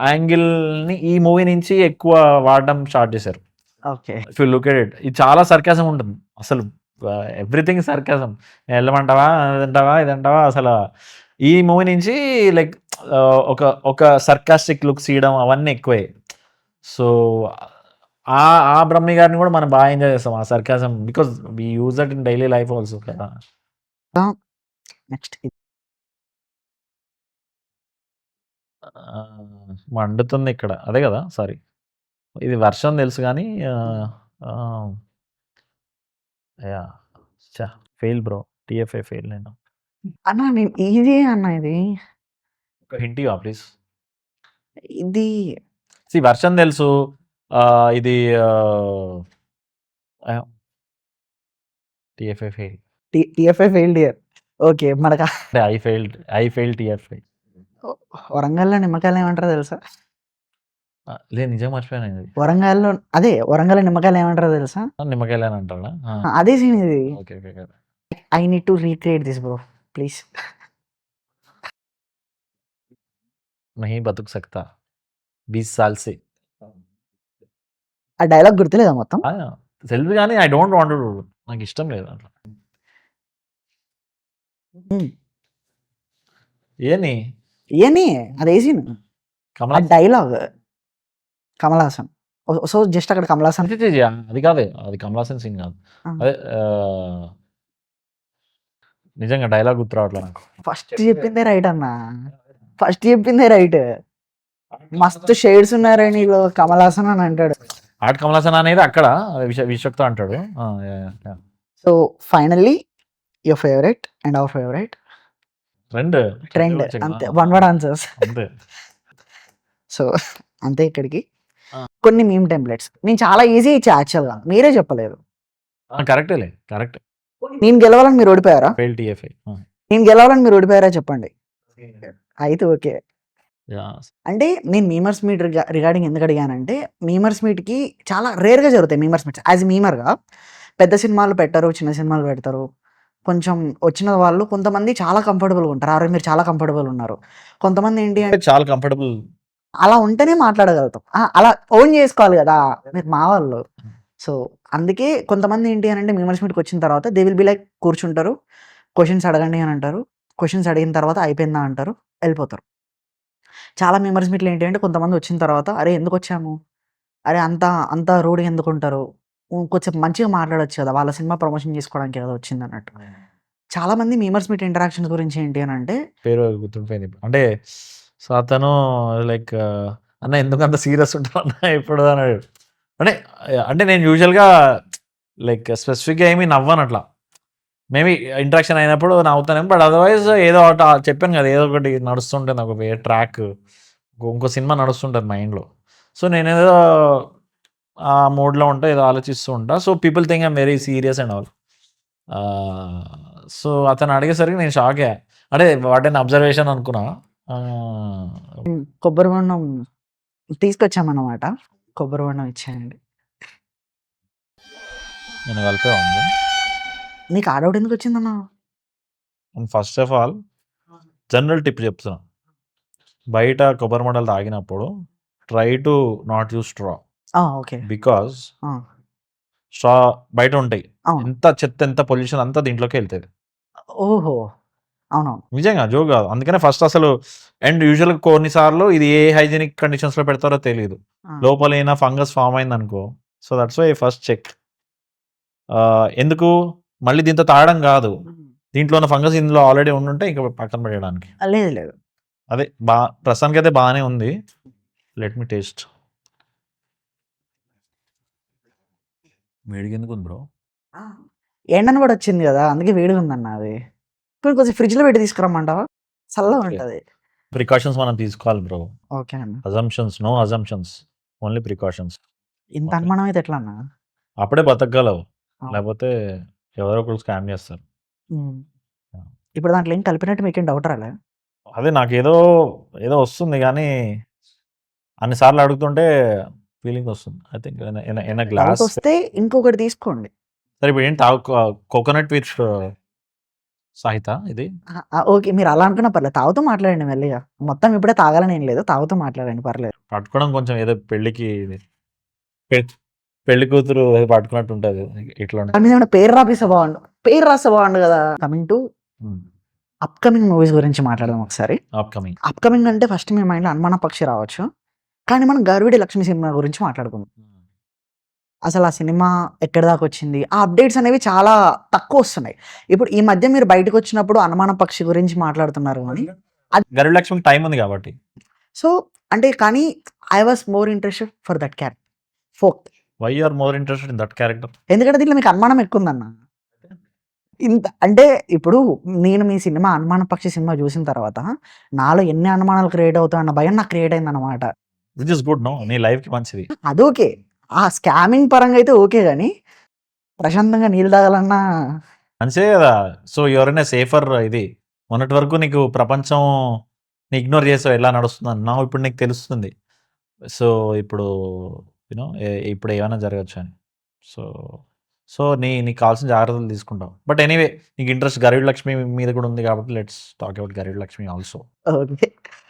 యాంగిల్‌ని ఈ మూవీ నుంచి ఎక్కువ వాడడం స్టార్ట్ చేశారు. Okay. If you look at it ఇది చాలా సర్కాజం ఉంటుంది. అసలు ఎవ్రీథింగ్ సర్కాజం. ఎళ్ళమంటావా? అదంటావా? ఇదంటావా? అసల ఈ మూవీ నుంచి లైక్ ఒక సర్కాస్టిక్ లుక్స్ ఇయడం అవన్నీ ఎక్కువే. సో, ఆ బ్రహ్మి గారిని కూడా మనం బాగా ఎంజాయ్ చేస్తాం. ఆ sarcasm because we use that in daily life also కదా! నెక్స్ట్ ఇది. మండుతుంది ఇక్కడ. అదే కదా! సారీ. ఇది వర్షం తెలుసు గానీ ఆహ్, యాహ్! ఛ! Fail bro. టీఎఫ్ఐ ఫెయిల్ నేను. అన్న నేను ఇది అన్న ఇది. ఒక హింట్ ఇవ్వా ప్లీజ్? ఇది వర్షం తెలుసు. ఇది ఆహ్, TFI fail. TFI failed here. Okay. మనకు అంటే ఐ ఫెయిల్డ్ టీఎఫ్ఐ. వరంగల్‌లో నిమ్మకాయలు ఏమంటారో తెలుసా? లేదు నిజంగా మర్చిపోయాను ఇది. వరంగల్‌లో నిమ్మకాయలు ఏమంటారో తెలుసా? నిమ్మకాయలు అని అంటారా? అదే సీన్ ఇది. Okay. I need to recreate this bro please. नहीं बतुक सकता 20 साल से. ఆ డైలాగ్ గుర్తులేదా మొత్తం? తెలుసు గానీ ఐ డోంట్ వాంట్ టు నాకు ఇష్టం లేదు అట్లా. హ్మ్. ఏని? ఏని అది ఏ సీన్? ఆ Kamal dialogue Kamal Haasan. So, just అక్కడ కమల్ హాసన్ అది కాదు. అది కమల్ హాసన్ సీన్ కాదు. ఆ! అదే నిజంగా డైలాగ్ గుర్తు రావట్లే నాకు. ఫస్ట్ చెప్పిందే రైట్ అన్నా. ఫస్ట్ చెప్పిందే రైట్. మస్తు షేడ్స్ ఉన్నారా నీలో కమల్ హాసన్ అని అంటాడు. ఆట కమల్ హాసన్ అనేది అక్కడ విశ్వక్తో అంటాడు. So, finally your favourite and our favourite trend trend అంతే. One word answers. అంతే. సో, అంతే ఇక్కడికి. ఆ. కొన్ని మీమ్ టెంప్లెట్స్ నేను చాలా ఈజీ ఇచ్చా యాక్చువల్‌గా. మీరే చెప్పలేదు. కరెక్టేలే. కరెక్ట్. నేను గెలవాలని మీరు ఓడిపోయారా? Fail TFI. నేను గెలవాలని మీరు ఓడిపోయారా చెప్పండి. అయితే ఓకే. యాహ్! అంటే నేను మీమర్స్ మీట్ రిగార్డింగ్ ఎందుకు అడిగానంటే, మీమర్స్ మీట్‌కి చాలా రేర్‌గా జరుగుతాయి మీమర్స్ మీట్స్. యాస్ ఎ మీమర్‌గా పెద్ద సినిమాలు పెట్టరు, చిన్న సినిమాలు పెడతారు. కొంచెం వచ్చిన వాళ్ళు కొంతమంది చాలా కంఫర్టబుల్‌గా ఉంటారు. అరె! మీరు చాలా కంఫర్టబుల్ ఉన్నారు. కొంతమంది ఏంటి అంటే చాలా కంఫర్టబుల్. అలా ఉంటేనే మాట్లాడగలుగుతాం. అలా ఓన్ చేసుకోవాలి గదా! మీరు మా వాళ్ళు. సో, అందుకే కొంతమంది ఏంటి అనంటే మీమర్స్ మీట్‌కి వచ్చిన తర్వాత దే విల్ బి లైక్ కూర్చుంటారు. క్వెషన్స్ అడగండి అని అంటారు. క్వెషన్స్ అడిగిన తర్వాత అయిపోయిందా అంటారు. ఎళ్ళిపోతారు. చాలా మీమర్స్ మీట్‌లో ఏంటి అంటే కొంతమంది వచ్చిన తర్వాత అరే! ఎందుకొచ్చాము? అరే! అంత రూడ్‌గా ఎందుకుంటారు? కొంచెం మంచిగా మాట్లాడొచ్చు కదా! వాళ్ళ సినిమా ప్రమోషన్ చేసుకోవడానికే కదా వచ్చిందన్నట్టు. చాలామంది మీమర్స్ మీట్ ఇంటరాక్షన్స్ గురించి ఏంటి అనంటే పేరు గుర్తుండిపోయింది ఇప్పుడు. అంటే సో, అతను లైక్ "అన్న ఎందుకంత సీరియస్ ఉంటావన్న ఇప్పుడు" అన్నాడు. అంటే అంటే నేను యూజువల్‌గా లైక్ స్పెసిఫిక్‌గా ఏమి నవ్వనట్లా. మేబీ ఇంటరాక్షన్ అయినప్పుడు నవ్వుతానేమో. బట్ అదర్‌వైజ్ ఏదో ఒకటి చెప్పాను కదా! ఏదో ఒకటి నడుస్తుంటుంది. ఒక ట్రాక్ ఇంకో సినిమా నడుస్తుంటది మైండ్‌లో. సో, నేనేదో ఆ మూడ్‌లో ఉంటా. ఏదో ఆలోచిస్తూ ఉంటా. So, people think I'm very serious and all. So, అతను అడిగేసరికి నేను షాక్ అయ్యా. అంటే వాట్ ఎన్ అబ్జర్వేషన్ అనుకున్నా. కొబ్బరి బొండం తీసుకొచ్చామన్నమాట. కొబ్బరి బొండం ఇచ్చేయండి. నేను కలిపే ఉంది. నీకు ఆ డౌట్ ఎందుకొచ్చిందన్న? First of all general tip చెప్తున్నా. బయట కొబ్బరి బొండాలు తాగినప్పుడు try to not use straw. Okay. Because ah! Straw బయట ఉంటాయి. అవును. ఎంత చెత్త, ఎంత పొల్యూషన్ అంతా దీంట్లోకే ఎళ్తది. ఓహో! అవునవును. నిజంగా జోక్ కాదు. అందుకనే ఫస్ట్ అసలు అండ్ యూజువల్‌గా కొన్ని సార్లు ఇది ఏ హైజీనిక్ కండిషన్స్‌లో పెడతారో తెలీదు. ఆ! లోపల ఏమైనా ఫంగస్ ఫార్మ్ అయిందనుకో, so that's why first check. ఎందుకు మళ్ళీ దీంతో తాగడం కాదు. దీంట్లో ఉన్న ఫంగస్ ఇందులో ఆల్రెడీ ఉండుంటే ఇంక పక్కన పడేయడానికి. లేదు లేదు. అదే ప్రస్తుతానికైతే బానే ఉంది. Let me taste. వేడిగెందుకుంది బ్రో? ఎండన కూడా వచ్చింది కదా! అందుకే వేడిగుందన్న అది. కొంచెం ఫ్రిడ్జ్‌లో పెట్టి తీసుకురమ్మంటావా? చల్లగా ఓకే. ఉంటది. ప్రికాషన్స్ మనం తీసుకోవాలి బ్రో. ఓకే అన్న. No assumptions. Only precautions. ఇంత ఓకే. అనుమానం అయితే ఎట్లా అన్న? అప్పుడే బతకగలవు. అవును. లేకపోతే ఎవరో ఒకళ్ళు స్కామ్ చేస్తారు. హ్మ్. యాహ్! ఇప్పుడు దాంట్లో ఏం కలిపినట్టు మీకేం డౌట్ రాలే? అదే నాకేదో ఏదో వస్తుంది గానీ, అన్ని సార్లు అడుగుతుంటే ఫీలింగ్ వస్తుంది. I think in a doubt glass. వస్తే ఇంకొకటి తీసుకోండి. సరే ఇప్పుడు ఏంటి కోకోనట్ విత్ సాహితా ఇది? ఓకే. మీరు అలా అనుకున్నా పర్లేదు. తాగుతూ మాట్లాడండి మెల్లిగా. మొత్తం ఇప్పుడే తాగాలని ఏం లేదు. తాగుతూ మాట్లాడండి పర్లేదు. పట్టుకోవడం కొంచెం ఏదో పెళ్ళికి పె పెళ్లి కూతురు అది పట్టుకున్నట్టు ఉంటది. ఇట్లా దాని మీద ఏమైనా పేరు రాపిస్తే బాగుండు. పేరు రాస్తే బాగుండు కదా! కమింగ్ టు హ్మ్. అప్‌కమింగ్ మూవీస్ గురించి మాట్లాడదాం ఒకసారి. అప్‌కమింగ్. అప్‌కమింగ్ అంటే ఫస్ట్ మీ మైండ్‌లో 'అనుమాన పక్షి' రావచ్చు. కానీ మనం 'గరుడి లక్ష్మి' సినిమా గురించి మాట్లాడుకుందాం. అసలు ఆ సినిమా ఎక్కడి దాకా వచ్చింది? ఆ అప్డేట్స్ అనేవి చాలా తక్కువొస్తున్నాయి. ఇప్పుడు ఈ మధ్య మీరు బయటకొచ్చినప్పుడు 'అనుమాన పక్షి' గురించి మాట్లాడుతున్నారు గానీ, గరుడ లక్ష్మికి టైం ఉంది కాబట్టి. సో, అంటే కానీ I was more interested for that character. Folk. Why you are more interested in that character? ఎందుకంటే దీంట్లో మీకు అనుమానం ఎక్కువుందన్న. అంటే ఇప్పుడు నేను మీ సినిమా 'అనుమాన పక్షి' సినిమా చూసిన తర్వాత నాలో ఎన్ని అనుమానాలు క్రియేట్ అవుతాయన్న భయం నాకు క్రియేట్ అయిందన్నమాట. Which is good. నీ లైఫ్‌కి మంచిది. అదోకే. ఆ స్కామింగ్ పరంగా అయితే ఓకే గానీ, ప్రశాంతంగా నీళ్ళు తాగాలన్నా మంచిదే కదా! So, you are in a safer ఇది. మొన్నటి వరకు నీకు ప్రపంచంని ఇగ్నోర్ చేసావు ఎలా నడుస్తుందని. నౌ ఇప్పుడు నీకు తెలుస్తుంది. సో, ఇప్పుడు ఇప్పుడు ఏమైనా జరగొచ్చని. సో, సో, నీకు కావాల్సిన జాగ్రత్తలు తీసుకుంటావు. బట్ ఎనీవే నీకు ఇంట్రెస్ట్ 'గరుడ లక్ష్మి' మీద కూడా ఉంది కాబట్టి let's talk about 'Garuda Lakshmi' also. Okay.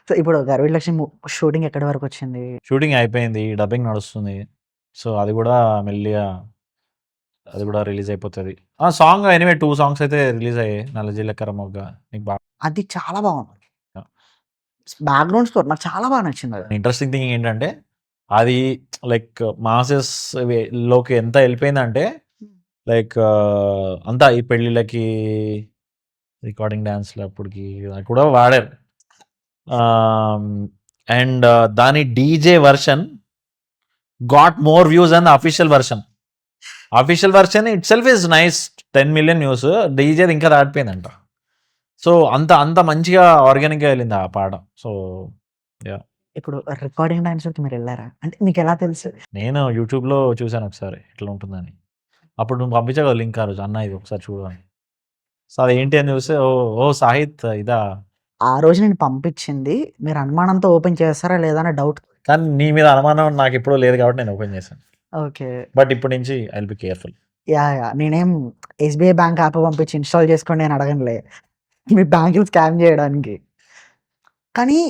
So, ఇప్పుడు 'గరుడ లక్ష్మి' షూటింగ్ ఎక్కడి వరకొచ్చింది? షూటింగ్ అయిపోయింది. డబ్బింగ్ నడుస్తుంది. సో, అది కూడా మెల్లిగా అది కూడా రిలీజ్ అయిపోతది. సాంగ్ ఎనీవే 2 సాంగ్స్ అయితే రిలీజ్ అయ్యాయి. 'నల్ల జీలకర్ర మొగ్గ' నీకు అది చాలా బాగుంది. బ్యాక్‌గ్రౌండ్ స్కోర్ నాకు చాలా బాగా నచ్చిందది. ఇంట్రెస్టింగ్ థింగ్ ఏంటంటే, అది లైక్ మాసెస్ లోకి ఎంత ఎళ్ళిపోయిందంటే, లైక్ అంతా ఈ పెళ్ళిళ్ళకి, రికార్డింగ్ డాన్స్‌లప్పటికి కూడా వాడారు. అండ్ దాని DJ version got more views then the official version. Official version itself is nice 10 million views. డీజేది ఇంకా దాటిపోయిందంట. సో, అంత మంచిగా ఆర్గానిక్‌గా ఎళ్ళింది ఆ పాట. So, yeah! ఇప్పుడు రికార్డింగ్ డాన్స్‌లకి మీరెళ్లారా? అంటే మీకెలా తెలుసు? నేను యూట్యూబ్‌లో చూసాను ఒకసారి ఇట్లా ఉంటుందని. అప్పుడు నువ్వు పంపించావు కదా లింక్ ఆ రోజు. అన్న ఇది ఒకసారి చూడు అని. సో, అదేంటి అని చూస్తే ఓహ్! సాహిత్ ఇదా? ఆ రోజు నేను పంపించింది మీరు అనుమానంతో ఓపెన్ చేస్తారా లేదా అనే డౌట్. కానీ నీ మీద అనుమానం నాకెప్పుడూ లేదు కాబట్టి నేను ఓపెన్ చేశాను. ఓకే. బట్ ఇప్పటి నుంచి I will be careful. Yeah! నేనేం ఎస్‌బీఐ బ్యాంక్ యాప్ పంపించి ఇన్‌స్టాల్ చేసుకోండి అని అడగనులే. మీ బ్యాంక్‌ని స్కామ్ చేయడానికి. కానీ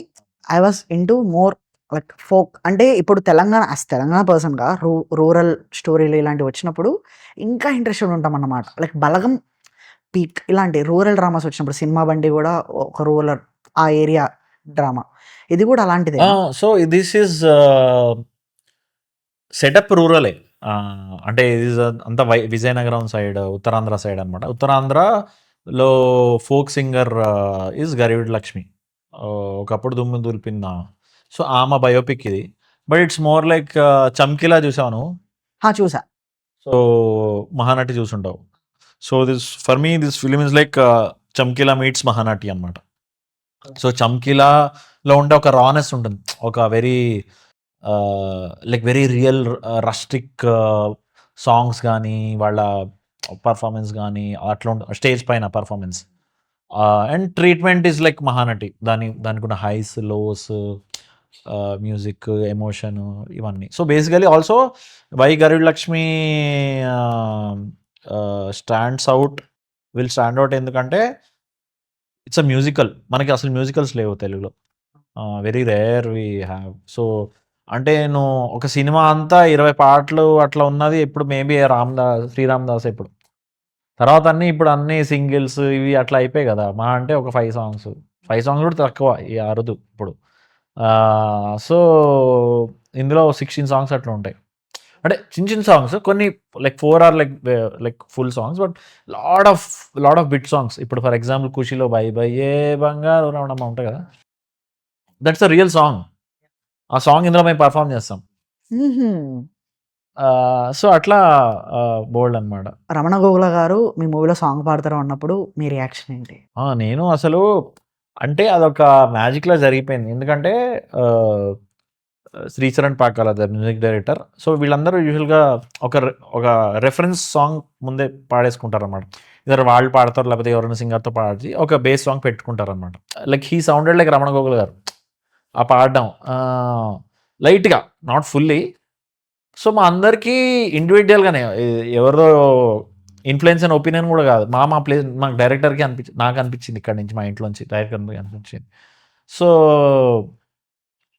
I was into more like folk అంటే ఇప్పుడు తెలంగాణ పర్సన్‌గా రూరల్ స్టోరీలు ఇలాంటివి వచ్చినప్పుడు ఇంకా ఇంట్రెస్టెడ్ ఉంటామన్నమాట. లైక్ 'బలగం' పీక్ ఇలాంటి రూరల్ డ్రామాస్ వచ్చినప్పుడు 'సినిమా బండి' కూడా ఒక రూరల్ ఆ ఏరియా డ్రామా. ఇది కూడా అలాంటిదే. సో, దిస్ ఈజ్ సెటప్ రూరలే. అంటే ఇది అంతా విజయనగరం సైడ్, ఉత్తరాంధ్ర సైడ్ అనమాట. ఉత్తరాంధ్రలో folk singer is Garividi Lakshmi. ఒకప్పుడు దుమ్ము దులిపిన. సో, ఆమె బయోపిక్ ఇది. But it's more like 'Chamkila' చూసావా నువ్వు? చూసా. సో, 'మహానటి' చూసుంటావు. So, for me this film is like 'Chamkila' meets 'Mahanati' అనమాట. సో, 'చమ్కీలా'లో ఉండే ఒక రానెస్ ఉంటుంది. ఒక like very real rustic songs గానీ, వాళ్ళ పర్ఫార్మెన్స్ గానీ, అట్లా స్టేజ్ పైన performance. And treatment is like 'Mahanati'. దానికున్న హైస్, లోస్, మ్యూజిక్, ఎమోషన్ ఇవన్నీ. So, basically also why Garud Lakshmi stand out ఎందుకంటే ఇట్స్ అ మ్యూజికల్. మనకి అసలు మ్యూజికల్స్ లేవు తెలుగులో. Very rare we have. So, అంటే నువ్వు ఒక సినిమా అంతా 20 పాటలు అట్లా ఉన్నది ఇప్పుడు మేబీ 'శ్రీరామ్ దాస్' ఇప్పుడు. తర్వాత ఇప్పుడు అన్నీ సింగిల్స్ ఇవి అట్లా అయిపోయాయి కదా! మహా అంటే ఒక 5 సాంగ్స్. 5 సాంగ్స్ కూడా తక్కువ అరుదు ఇప్పుడు. సో, ఇందులో 16 సాంగ్స్ అట్లా ఉంటాయి. అంటే చిన్న సాంగ్స్ కొన్ని like 4 or like full songs. But lot of bit songs. ఇప్పుడు ఫర్ ఎగ్జాంపుల్ 'ఖుషిలో' 'బై బై ఏ బంగారు రమణమ్మ' ఉంటాయి కదా! That's a real song. ఆ సాంగ్ ఇందులో మేము పెర్ఫార్మ్ చేస్తాం. హుహు. సో, అట్లా బోలెడనమాట. రమణ గోగుల గారు మీ మూవీలో సాంగ్ పాడతారు అన్నప్పుడు మీ రియాక్షన్ ఏంటి? నేను అసలు అంటే అదొక మ్యాజిక్‌లా జరిగిపోయింది. ఎందుకంటే Sricharan Pakala the music director. So, వీళ్ళందరూ యూజువల్‌గా ఒక రెఫరెన్స్ సాంగ్ ముందే పాడేసుకుంటారనమాట. ఇద్దరు వాళ్ళు పాడతారు లేకపోతే ఎవరైనా సింగర్‌తో పాడి ఒక బేస్ సాంగ్ పెట్టుకుంటారనమాట. Like he sounded like Ramana Gogul garu. ఆ పాడడం లైట్‌గా నాట్ ఫుల్లీ. సో, మా అందరికీ ఇండివిడ్యువల్‌గానే ఎవరో ఇన్‌ఫ్లుయెన్స్ అండ్ ఒపీనియన్ కూడా కాదు. మా ప్లేస్ మాకు డైరెక్టర్‌కి నాకు అనిపించింది ఇక్కడి నుంచి మా ఇంట్లోంచి డైరెక్టర్‌కి అనిపించింది. సో,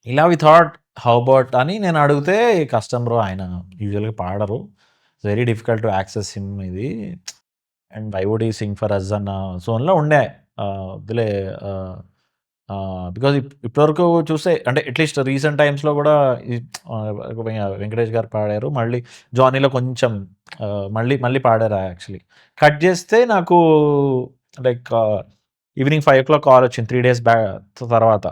ఇలా వి థాట్ హౌ అబౌట్ అని నేను అడిగితే కష్టం బ్రో ఆయన యూజువల్‌గా పాడరు. Very difficult to access him ఇది. And why would he sing for us అన్న జోన్‌లో ఉండే. వద్దులే బికాజ్ ఇప్పటివరకు చూస్తే అంటే అట్‌లీస్ట్ రీసెంట్ టైమ్స్‌లో కూడా వెంకటేష్ గారు పాడారు. మళ్ళీ జానీలో కొంచెం మళ్ళీ పాడారు యాక్చువల్లీ. కట్ చేస్తే నాకు లైక్ ఈవినింగ్ 5:00 కాల్ వచ్చింది 3 డేస్ తర్వాత.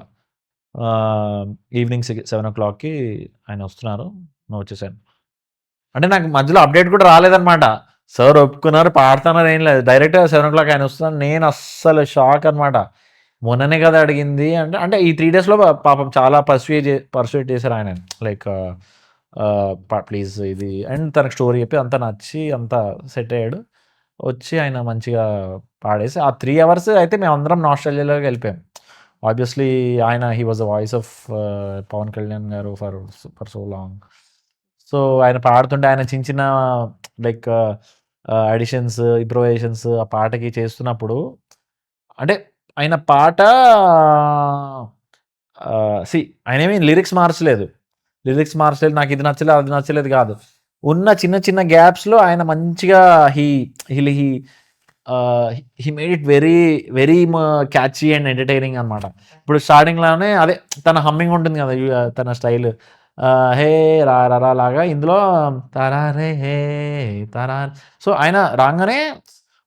ఈవినింగ్ 7:00కి ఆయన వస్తున్నారు. నేను వచ్చేసాను. అంటే నాకు మధ్యలో అప్డేట్ కూడా రాలేదనమాట. సార్ ఒప్పుకున్నారు, పాడుతున్నారు ఏం లేదు. డైరెక్ట్‌గా 7:00 ఆయన వస్తున్నారు. నేను అస్సలు షాక్ అనమాట. మొన్ననే కదా అడిగింది అంటే ఈ 3 డేస్‌లో పాపం చాలా పర్సుయేట్ చేశారు ఆయనని. లైక్ ప్లీజ్ ఇది అండ్ తనకు స్టోరీ చెప్పి అంతా నచ్చి అంతా సెట్ అయ్యాడు. వచ్చి ఆయన మంచిగా పాడేసి ఆ 3 అవర్స్ అయితే మేమందరం నాస్టాల్జియాలోకి వెళ్ళిపోయాం. Obviously he was the voice of Pawan Kalyan garu for so long. So, ఆయన పాడుతుంటే ఆయన చిన్న లైక్ అడిషన్స్, ఇంప్రొవైజేషన్స్ ఆ పాటకి చేస్తున్నప్పుడు అంటే ఆయన పాట ఆయనేమి లిరిక్స్ మార్చలేదు. నాకు ఇది నచ్చలేదు, అది నచ్చలేదు కాదు. ఉన్న చిన్న గ్యాప్స్‌లో ఆయన మంచిగా he he made it very very catchy and entertaining అనమాట. ఇప్పుడు స్టార్టింగ్‌లోనే అదే తన హమ్మింగ్ ఉంటుంది కదా! తన స్టైల్ హే రా రా రా లాగా ఇందులో తరారే హే తరా సో, ఆయన రాంగానే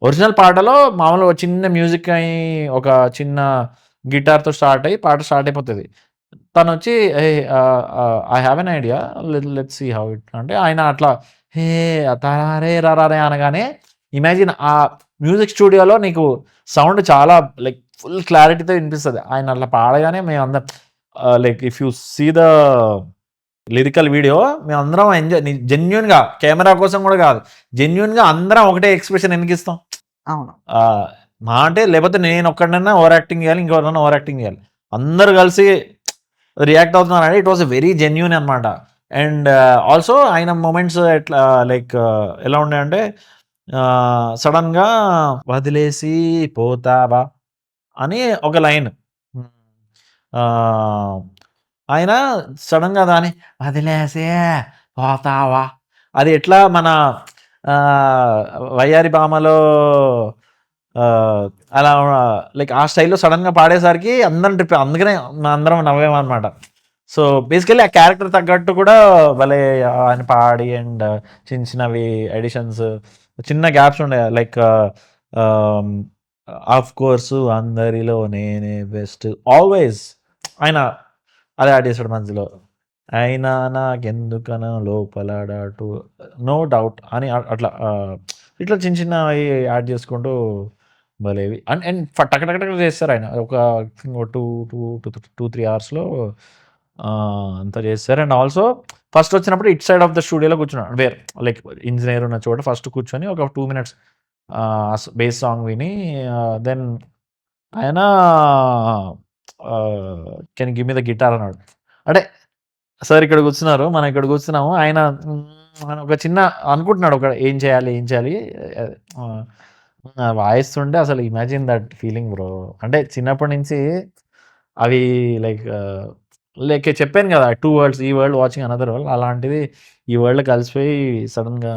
ఒరిజినల్ పాటలో మామూలుగా ఒక చిన్న మ్యూజిక్ అయి ఒక చిన్న గిటార్‌తో స్టార్ట్ అయ్యి పాట స్టార్ట్ అయిపోతది. తనొచ్చి I have an idea let's see how it అంటే ఆయన అట్లా హే తరారే రరారే అనగానే ఇమాజిన్ ఆ మ్యూజిక్ స్టూడియోలో నీకు సౌండ్ చాలా లైక్ ఫుల్ క్లారిటీతో వినిపిస్తది. ఆయన అట్లా పాడగానే మేమందరం like if you see the lyrical video మేమందరం ఎంజాయ్ జెన్యూన్‌గా కెమెరా కోసం గూడా గాదు. జెన్యూన్‌గా అందరం ఒకటే ఎక్స్‌ప్రెషన్ ఎందుకిస్తాం? అవును. మా అంటే లేపోతే నేనొక్కడినన్నా ఓవర్ యాక్టింగ్ జేయాలి. ఇంకెవరైనా ఓవర్ యాక్టింగ్ జేయాలి. అందరూ కలిసి రియాక్ట్ అవుతున్నారంటే ఇట్ వాస్ వెరీ జెన్యూన్ అనమాట. అండ్ ఆల్సో ఆయన మొమెంట్స్ ఎట్లా లైక్ ఎలా ఉండేయంటే సడెన్‌గా వదిలేసి పోతావా అని ఒక లైన్. ఆహ్, ఆయన సడెన్‌గా దాన్ని వదిలేసి పోతావా అది ఎట్లా మన ఆహ్, 'వయ్యారి భామలో' అలా లైక్ ఆ స్టైల్‌లో సడెన్‌గా పాడేసరికి అందరం ట్రిప్ అందుకనే అందరం నవ్వామనమాట. సో, బేసికల్లీ ఆ క్యారెక్టర్ తగ్గట్టు కూడా భలే ఆయన పాడి అండ్ చిన్న చిన్నవి ఎడిషన్స్ చిన్న గ్యాప్స్ ఉండే లైక్ ఆహ్, ఆఫ్ కోర్సు అందరిలో నేనే బెస్ట్ ఆల్‌వేస్ ఆయన అదే యాడ్ చేసాడు మధ్యలో. అయినా నాకెందుకనో లోపల డాటు నో డౌట్ అని అట్లా ఇట్లా చిన్న చిన్నవి యాడ్ చేసుకుంటూ భలేవి అండ్ అండ్ టక టక టక చేస్తారు ఆయన. ఒక 3 అవర్స్‌లో అంతా చేస్తారు. అండ్ ఆల్సో ఫస్ట్ వచ్చినప్పుడు ఇట్ సైడ్ ఆఫ్ ద స్టూడియోలో కూర్చున్నాడు. లైక్ ఇంజినీర్ ఉన్న చోట ఫస్ట్ కూర్చొని ఒక 2 మినిట్స్ బేస్ సాంగ్ విని దెన్ ఆయన can give me the guitar అన్నాడు. అంటే సార్ ఇక్కడ కూర్చున్నారు. మనం ఇక్కడ కూర్చున్నాము. ఆయన అని ఒక చిన్న అనుకుంటున్నాడు ఒక ఏం చేయాలి? ఏం చేయాలి? వాయిస్తుంటే అసలు ఇమాజిన్ దట్ ఫీలింగ్ బ్రో. అంటే చిన్నప్పటి నుంచి అవి లైక్ లైక్ చెప్పాను కదా! 2 వరల్డ్స్ ఈ వరల్డ్ వాచింగ్ అనదర్ వరల్డ్ అలాంటిది ఈ వరల్డ్‌లో కలిసిపోయి సడెన్‌గా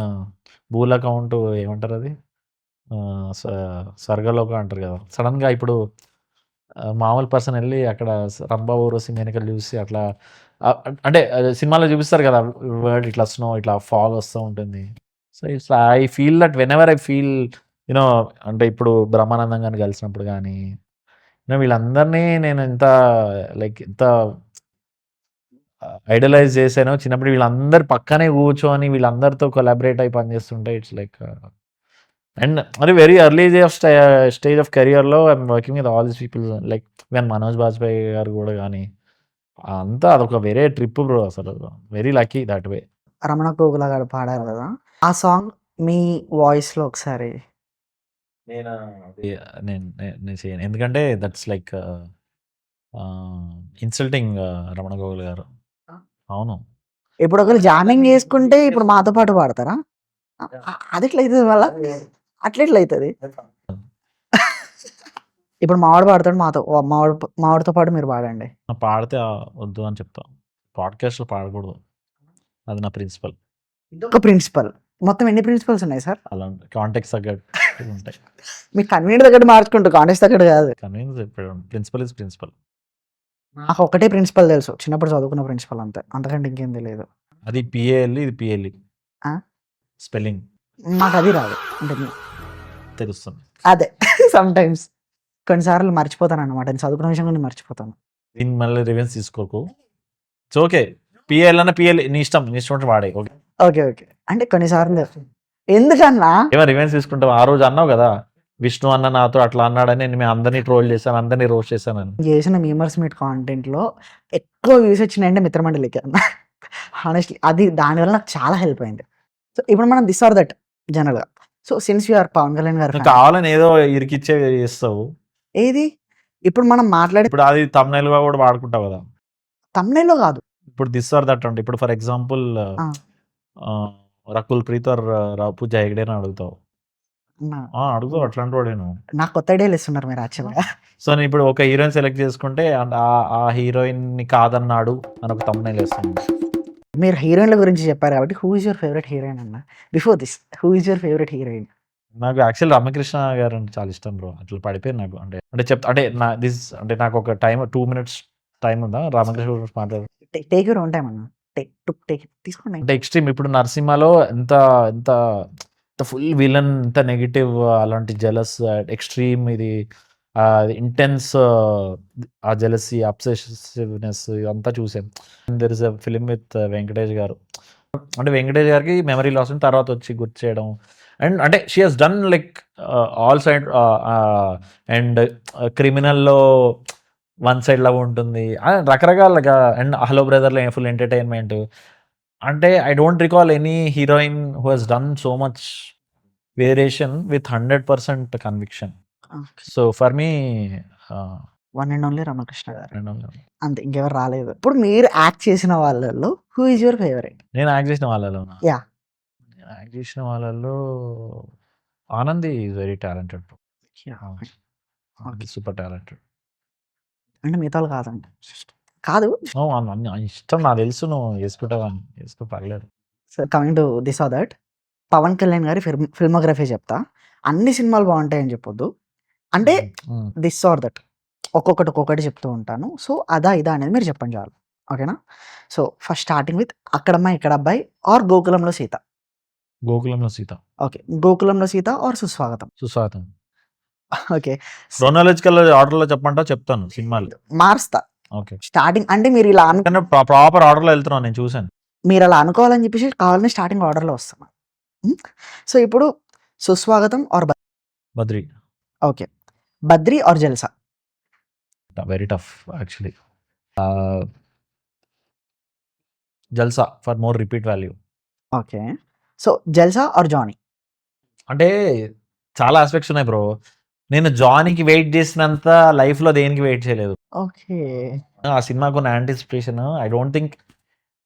భూలోకం అంటూ ఏమంటారది? ఆహ్, స స్వర్గలోకం అంటారు కదా! సడెన్‌గా ఇప్పుడు మామూలు పర్సన్ ఎళ్లి అక్కడ 'రంభా ఊర్వశి మేనకలు' చూసి అట్లా అంటే సినిమాలో చూపిస్తారు కదా! వరల్డ్ ఇట్లా స్నో ఇట్లా ఫాల్ వస్తూ ఉంటుంది. So, it's I feel that whenever I feel you know అంటే ఇప్పుడు బ్రహ్మానందం గారిని కలిసినప్పుడు గానీ, వీళ్ళందరినీ నేను ఎంత లైక్ ఎంత ఐడలైజ్ చేశానో చిన్నప్పుడు వీళ్ళందరూ పక్కనే కూర్చొని వీళ్ళందరితో కొలాబరేట్ అయ్యి పనిచేస్తుంటే ఇట్స్ లైక్ అండ్ మరి వెరీ ఎర్లీ స్టేజ్ ఆఫ్ కెరియర్‌లో I'm working with all these people like even Manoj Bajpai గారు గూడా గానీ, అంతా అదొక వేరే ట్రిప్ బ్రో అసలు. వెరీ లక్కీ దట్ వే. 'రమణ గోగుల' గారు పాడారు గదా! ఆ సాంగ్ మీ వాయిస్‌లో ఒకసారి నేనా అది నేను నేను చేయను. ఎందుకంటే that's like insulting Ramana Gogul గారు. అవును. ఇప్పుడు ఒకవేళ జామింగ్ చేసుకుంటే ఇప్పుడు మాతో పాటు పాడతారా? అదెట్లా అయితది మళ్ళా? అట్లెట్లా అయితది? ఇప్పుడు మావాడు పాడతాడు మాతో మావాడితో పాటు మీరు పాడండి. పాడితే వద్దు అని చెప్తా. పాడ్‌కాస్ట్‌లో పాడకూడదు. అది నా ప్రిన్సిపల్. ఇదొక ప్రిన్సిపల్. మొత్తం ఎన్ని ప్రిన్సిపల్స్ ఉన్నాయి సార్? అలా కాంటెక్స్ట్ తగ్గట్టు ఉంటాయి. మీకు కన్వీనియంట్ తగ్గట్టు మార్చుకుంటూ కాంటెక్స్ట్ తగ్గట్టు కాదు. Convince principle is principle. నాకు ఒకటే ప్రిన్సిపల్ తెలుసు. చిన్నప్పుడు చదువుకున్న ప్రిన్సిపల్ అంతే. అంతకంటే ఇంకేం తెలీదు. అది పిఏఎల్ ఇది పిఎల్ఈ. ఆ? స్పెల్లింగ్ నాకది రాదు. అంటే తెలుస్తుంది. అదే సమ్‌టైమ్స్ కొన్నిసార్లు మర్చిపోతానన్నమాట. నేను చదువుకున్న విషయం కూడా నేను మర్చిపోతాను. దీన్ని మళ్ళీ రివెన్స్ తీసుకోకు. It's okay. పిఏఎల్ అన్న పిఎల్ఈ నీ ఇష్టం. నీ ఇష్టం వాడేయి. ఓకే. ఓకే. అంటే కొన్నిసార్లు ఎందుకన్నా ఏమో రివెన్స్ తీసుకుంటావు. ఆ రోజు అన్నావు కదా! విష్ణు అన్న నాతో అట్లా అన్నాడని నేను అందరిని ట్రోల్ చేశాను. అందరిని రోస్ట్ చేశానని. చేసిన మీమర్స్ మీట్ కాంటెంట్‌లో ఎక్కువ వ్యూస్ వచ్చినాయంటే మిత్రమండలికి అన్న. హానెస్ట్‌లీ అది దానివల్ల నాకు చాలా హెల్ప్ అయింది. సో, ఇప్పుడు మనం దిస్ ఆర్ దట్ జనరల్‌గా. So, since you are Pawan Kalyan గారి నువ్వు ఫ్యాన్. కావాలని ఏదో ఇరికిచ్చే చేస్తావు. ఏది? ఇప్పుడు మనం మాట్లాడే ఇప్పుడు అది థంబ్‌నెయిల్‌గా కూడా వాడుకుంటావు కదా! థంబ్‌నెయిల్‌లో కాదు. ఇప్పుడు దిస్ ఆర్ దట్ అంటే ఇప్పుడు ఫర్ ఎగ్జాంపుల్ ఆ! రకుల్ ప్రీత్ ఆర్ పూజా హెగ్డేని అడుగుతావు. నా అడుగుతావు అట్లాంటి వాడే నువ్వు. నాకు కొత్త ఐడియాలు ఇస్తున్నారు మీరు యాక్చువల్‌గా. సో, నేను ఇప్పుడు ఒక హీరోయిన్ సెలెక్ట్ చేసుకుంటే అండ్ ఆ హీరోయిన్‌ని కాదన్నాడు అని ఒక థంబ్‌నెయిల్ ఏస్తాను. మీరు హీరోయిన్‌ల గురించి చెప్పారు కాబట్టి who is your favourite heroine అన్న? Before this who is your favourite heroine? నాకు యాక్చువల్ రామకృష్ణ గారు అంటే చాలా ఇష్టం బ్రో. అట్లా పడిపోయింది నాకు. అంటే అంటే నాకు ఒక టైమ్ 2 మినిట్స్ టైమ్ ఉందా? రామకృష్ణ గురించి మాట్లాడ టేక్ యూర్ ఓన్ టైమ్ అన్న. టేక్ తీసుకోండి. అంటే ఎక్స్‌ట్రీమ్ ఇప్పుడు 'నరసింహలో' ఎంత ఎంత ఫుల్ విలన్, ఎంత నెగెటివ్, అలాంటి జెలస్, ఎక్స్‌ట్రీమ్ ఇది ఇంటెన్స్, ఆ జెలసీ, అబ్సెసివ్‌నెస్ ఇదంతా చూసాం. There is a film with Venkatesh garu. అంటే వెంకటేష్ గారికి మెమరీ లాస్ అయిన తర్వాత వచ్చి గుర్తు చేయడం. అండ్ అంటే she has done like all side and క్రిమినల్‌లో వన్ సైడ్ లవ్ ఉంటుంది. రకరకాలుగా అండ్ 'హలో బ్రదర్‌లో' ఫుల్ ఎంటర్‌టైన్‌మెంట్. అంటే I don't recall any heroine who has done so much variation with 100% conviction. Okay. So for me ah, one and only Ramakrishna గారు. నేను అంతే, ఇంకెవరు రాలేదు. ఇప్పుడు మీరు యాక్ట్ చేసిన వాళ్ళలో who is your favourite? Act చేసిన వాళ్ళలోనా? యాహ్! యాక్ట్ చేసిన వాళ్ళలో 'Anandi' is very talented bro. Yeah! Anandi okay. Super talented. అంటే మిగతా వాళ్ళు కాదండి. కాదు. ఇష్టం, నాకు తెలుసు నువ్వు చేసుకుంటావని. చేసుకో పర్లేదు. So, coming to this or that, Pawan Kalyan గారి ఫిల్మోగ్రఫీ చెప్తా. అన్ని సినిమాలు బాగుంటాయని చెప్పొద్దు. అంటే హ్మ్. దిస్ ఆర్ దట్ ఒక్కొక్కటి చెప్తూ ఉంటాను. సో, అదా ఇదా అనేది మీరు చెప్పండి చాలు. ఓకేనా? సో, ఫస్ట్ స్టార్టింగ్ విత్ 'అక్కడమ్మ ఇక్కడ అబ్బాయి' ఆర్ 'గోకులంలో సీత'. 'గోకులంలో సీత', ఓకే. 'గోకులంలో సీత' ఆర్ 'సుస్వాగతం'. 'సుస్వాగతం'. ఓకే. క్రోనాలజికల్ ఆర్డర్‌లో చెప్పమంటావా? చెప్తాను సినిమాలు. మారుస్తా. ఓకే. స్టార్టింగ్ అంటే మీరు ఇలా కానీ ప్రాపర్ ఆర్డర్‌లో వెళ్తున్నాను, నేను చూసాను. మీరు అలా అనుకోవాలని చెప్పేసి కావాలని స్టార్టింగ్ ఆర్డర్‌లో వస్తున్నా. హ్మ్. సో, ఇప్పుడు 'Suswagatham' or 'Badri'. Okay. 'Badri' or 'Jalsa'. Very tough actually. Ah, 'Jalsa' for more repeat value. Okay. So, 'Jalsa' or 'Johnny'. అంటే చాలా ఆస్పెక్ట్స్ ఉన్నాయి బ్రో. నేను 'జానీకి' వెయిట్ చేసినంత లైఫ్‌లో దేనికి వెయిట్ చేయలేదు. ఓకే. ఆ సినిమాకున్న anticipation I don't think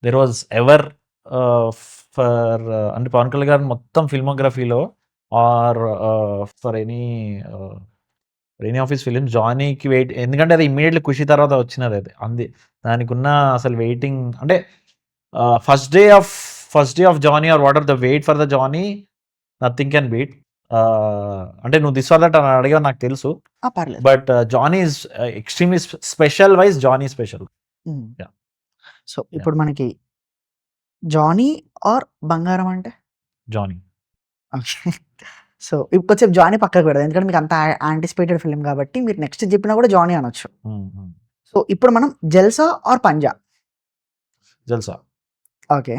there was ever for అంటే పవన్ కళ్యాణ్ గారి మొత్తం ఫిల్మోగ్రఫీలో or for any of his films 'జానీకి' వెయిట్, ఎందుకంటే అది ఇమ్మీడియేట్‌లీ 'ఖుషి' తర్వాత వచ్చినది అది. దానికున్న అసలు వెయిటింగ్ అంటే first day of 'Johnny' or what are the wait for the 'Johnny' nothing can beat. అంటే నువ్వు దిస్ ఆర్ దట్ అని అడిగావు నాకు తెలుసు. పర్లేదు. But 'Johnny' is extremely special why's 'Johnny' special. Hmm. Yeah! So, ఇప్పుడు మనకి 'జానీ' ఆర్ 'బంగారం' అంటే? 'జానీ.' ఓకే. సో, ఇప్పుడు కొంచెం 'జానీ' పక్కకు పెడదాం. ఎందుకంటే మీకు అంత యాంటిసిపేటెడ్ ఫిల్మ్ కాబట్టి మీరు నెక్స్ట్ చెప్పినా కూడా 'జానీ' అనొచ్చు. హ్మ్. సో, ఇప్పుడు మనం 'Jalsa' or 'Panja'. 'Jalsa.' Okay.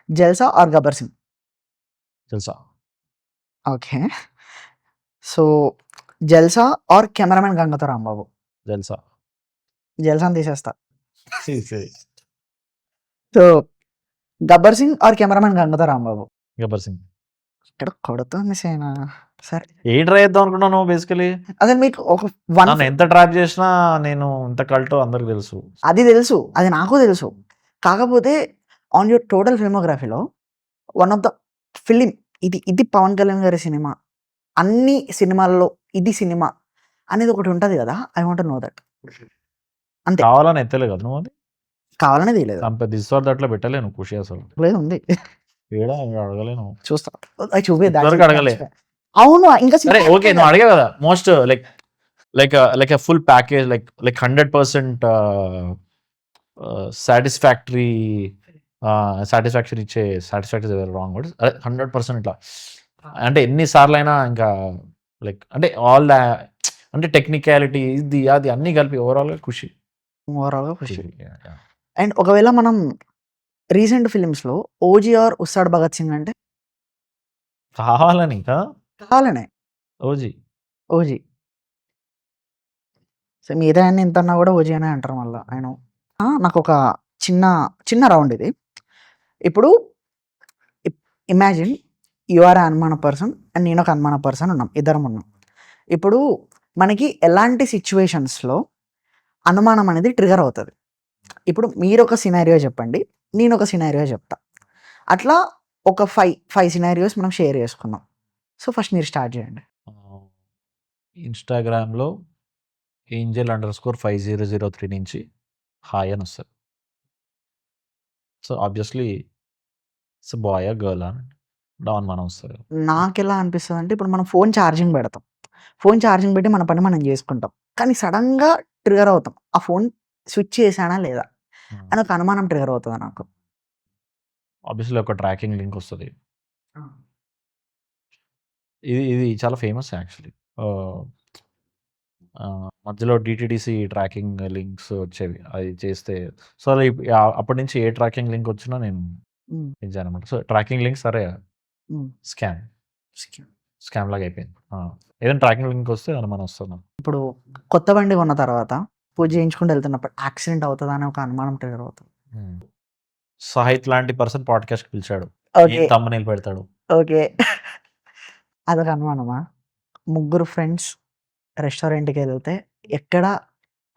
'Jalsa' or 'Gabbar Singh'. 'Jalsa.' Okay. So, 'Jalsa' or 'cameraman గంగతో రాంబాబు'. 'జల్సా.' 'జల్సాని' తీసేస్తా. So, 'Gabbar Singh' or 'cameraman గంగతో రాంబాబు'. 'గబ్బర్ సింగ్.' ఇక్కడ కొడుతుంది సీనా. సరే. ఏం ట్రై చేద్దాం అనుకున్నావు నువ్వు బేసికల్లీ? అదే మీకు ఒక వన్ నన్ను ఎంత ట్రాప్ చేసినా నేను ఎంత కల్టో అందరికి తెలుసు. అది తెలుసు. అది నాకు తెలుసు. కాకపోతే ఆన్ యూర్ టోటల్ ఫిల్మోగ్రఫీలో వన్ ఆఫ్ ద ఫిల్మ్ ఇది 'పవన్ కళ్యాణ్' గారి సినిమా. అన్ని సినిమాల్లో ఇది సినిమా అనేది ఒకటి ఉంటది గదా! I want to know that. అంతే. కావాలని ఎత్తలే కదా నువ్వు అది? కావాలనే తీయలేదు. దిస్ ఆర్ దట్‌లో పెట్టలేను 'ఖుషి' అసలు. లేదు ఉంది. ఏడా అడగలేను. చూస్తా. అది చూపిద్దా? ఇంతవరకు అడగలే. అవును. ఇంకా సరే ఓకే. నువ్వు అడిగావు కదా! Most like a full package like 100% satisfactory satisfaction ఇచ్చే, సాటిస్ఫాక్టరీ ఇస్ రాంగ్ వర్డ్. అదే 100% ఇట్లా అంటే ఎన్ని సార్లైనా ఇంకా లైక్ అంటే ఆల్ అంటే టెక్నికాలిటీ ఇది అది అన్నీ కలిపి ఓవరాల్‌గా 'ఖుషి.' ఓవరాల్‌గా ఖుషి. యాహ్! అండ్ ఒకవేళ మనం రీసెంట్ ఫిల్మ్స్‌లో 'ఓజీ' ఆర్ 'ఉస్తాద్ భగత్ సింగ్' అంటే? కావాలని ఇంకా కావాలనే 'ఓజీ.' 'ఓజీ.' సో, మిగతాయన్ని ఎంతన్నా కూడా 'ఓజీ' అనే అంటారు మళ్ళా. I know. నాకొక చిన్న రౌండ్ ఇది. ఇప్పుడు ఇమాజిన్ యూ ఆర్ ఎ అనుమాన పర్సన్ అండ్ నేను ఒక అనుమాన పర్సన్ ఉన్నాం. ఇద్దరం ఉన్నాం. ఇప్పుడు మనకి ఎలాంటి సిట్యుయేషన్స్‌లో అనుమానం అనేది ట్రిగ్గర్ అవుతది. ఇప్పుడు మీరొక సినారియో చెప్పండి. నేనొక సినారియో చెప్తా. అట్లా ఒక 5 సినారియోస్ మనం షేర్ చేసుకుందాం. సో, ఫస్ట్ మీరు స్టార్ట్ చేయండి. ఇన్‌స్టాగ్రామ్‌లో angel_5003 నుంచి హాయ్ అని వస్తది. సో, ఆబ్వియస్‌లీ ఇట్స్ ఎ బాయా? గర్లా? డాన్ మనం వస్తుంది. నాకెలా అనిపిస్తదంటే, ఇప్పుడు మనం ఫోన్ ఛార్జింగ్ పెడతాం. ఫోన్ ఛార్జింగ్ పెట్టి మన పని మనం చేసుకుంటాం. కానీ సడెన్‌గా ట్రిగ్గర్ అవుతాం. ఆ ఫోన్ స్విచ్ చేశానా లేదా? అని ఒక అనుమానం ట్రిగ్గర్ అవుతది నాకు. ఆబ్వియస్లీ ఒక ట్రాకింగ్ లింక్ వస్తుంది. ఆ! ఇది చాలా ఫేమస్ యాక్చువల్లీ. మధ్యలో డిటిడిసి ట్రాకింగ్ లింక్స్ వచ్చేవి. అది చేస్తే సో, అప్పటి నుంచి ఏ ట్రాకింగ్ లింక్ వచ్చినా నేను హ్మ్. ఇచ్చాననమాట. సో, ట్రాకింగ్ లింక్ సరే హ్మ్. స్కామ్. స్కామ్. స్కామ్ లాగా అయిపోయింది. ఏదైనా ట్రాకింగ్ లింక్ వస్తే అనుమానం వస్తుంది నాకు. ఇప్పుడు కొత్త బండి కొన్న తర్వాత పూజ చేయించుకుంటూ వెళ్తున్నప్పుడు యాక్సిడెంట్ అవుతదా అని ఒక అనుమానం ట్రిగ్గర్ అవుతది. సాహిత్ లాంటి పర్సన్ పాడ్‌కాస్ట్‌కి పిలిచాడు. ఓకే. ఏం థంబ్‌నెయిల్ పెడతాడు. ఓకే. అదొక అనుమానమా? ముగ్గురు ఫ్రెండ్స్ రెస్టారెంట్‌కెళ్తే ఎక్కడ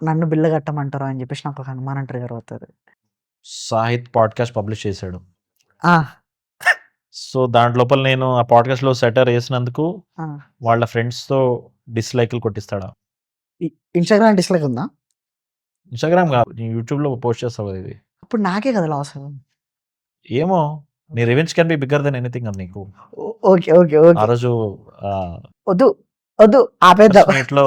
నన్ను బిల్లు కట్టమంటారో అని చెప్పేసి నాకొక అనుమానం ట్రిగ్గర్ అవుతది. సాహిత్ పాడ్‌కాస్ట్ పబ్లిష్ చేశాడు. ఆ! సో, దాంట్లోపల నేను ఆ పాడ్‌కాస్ట్‌లో సెటర్ ఏసినందుకు ఆ! వాళ్ళ ఫ్రెండ్స్‌తో డిస్‌లైకులు కొట్టిస్తాడా? ఇన్‌స్టాగ్రామ్ డిస్‌లైక్ ఉందా? ఇన్‌స్టాగ్రామ్ కాదు. యూట్యూబ్‌లో పోస్ట్ చేస్తావు కదా ఇది. అప్పుడు నాకే కదా లాస్. ఏమో నీ revenge can be bigger than anything అని నీకు. ఓకే. ఓకే. ఆ ఓకే. రోజు ఆహ్, వద్దు. వద్దు. ఆపేద్దాం. ఫస్ట్ మీట్‌లో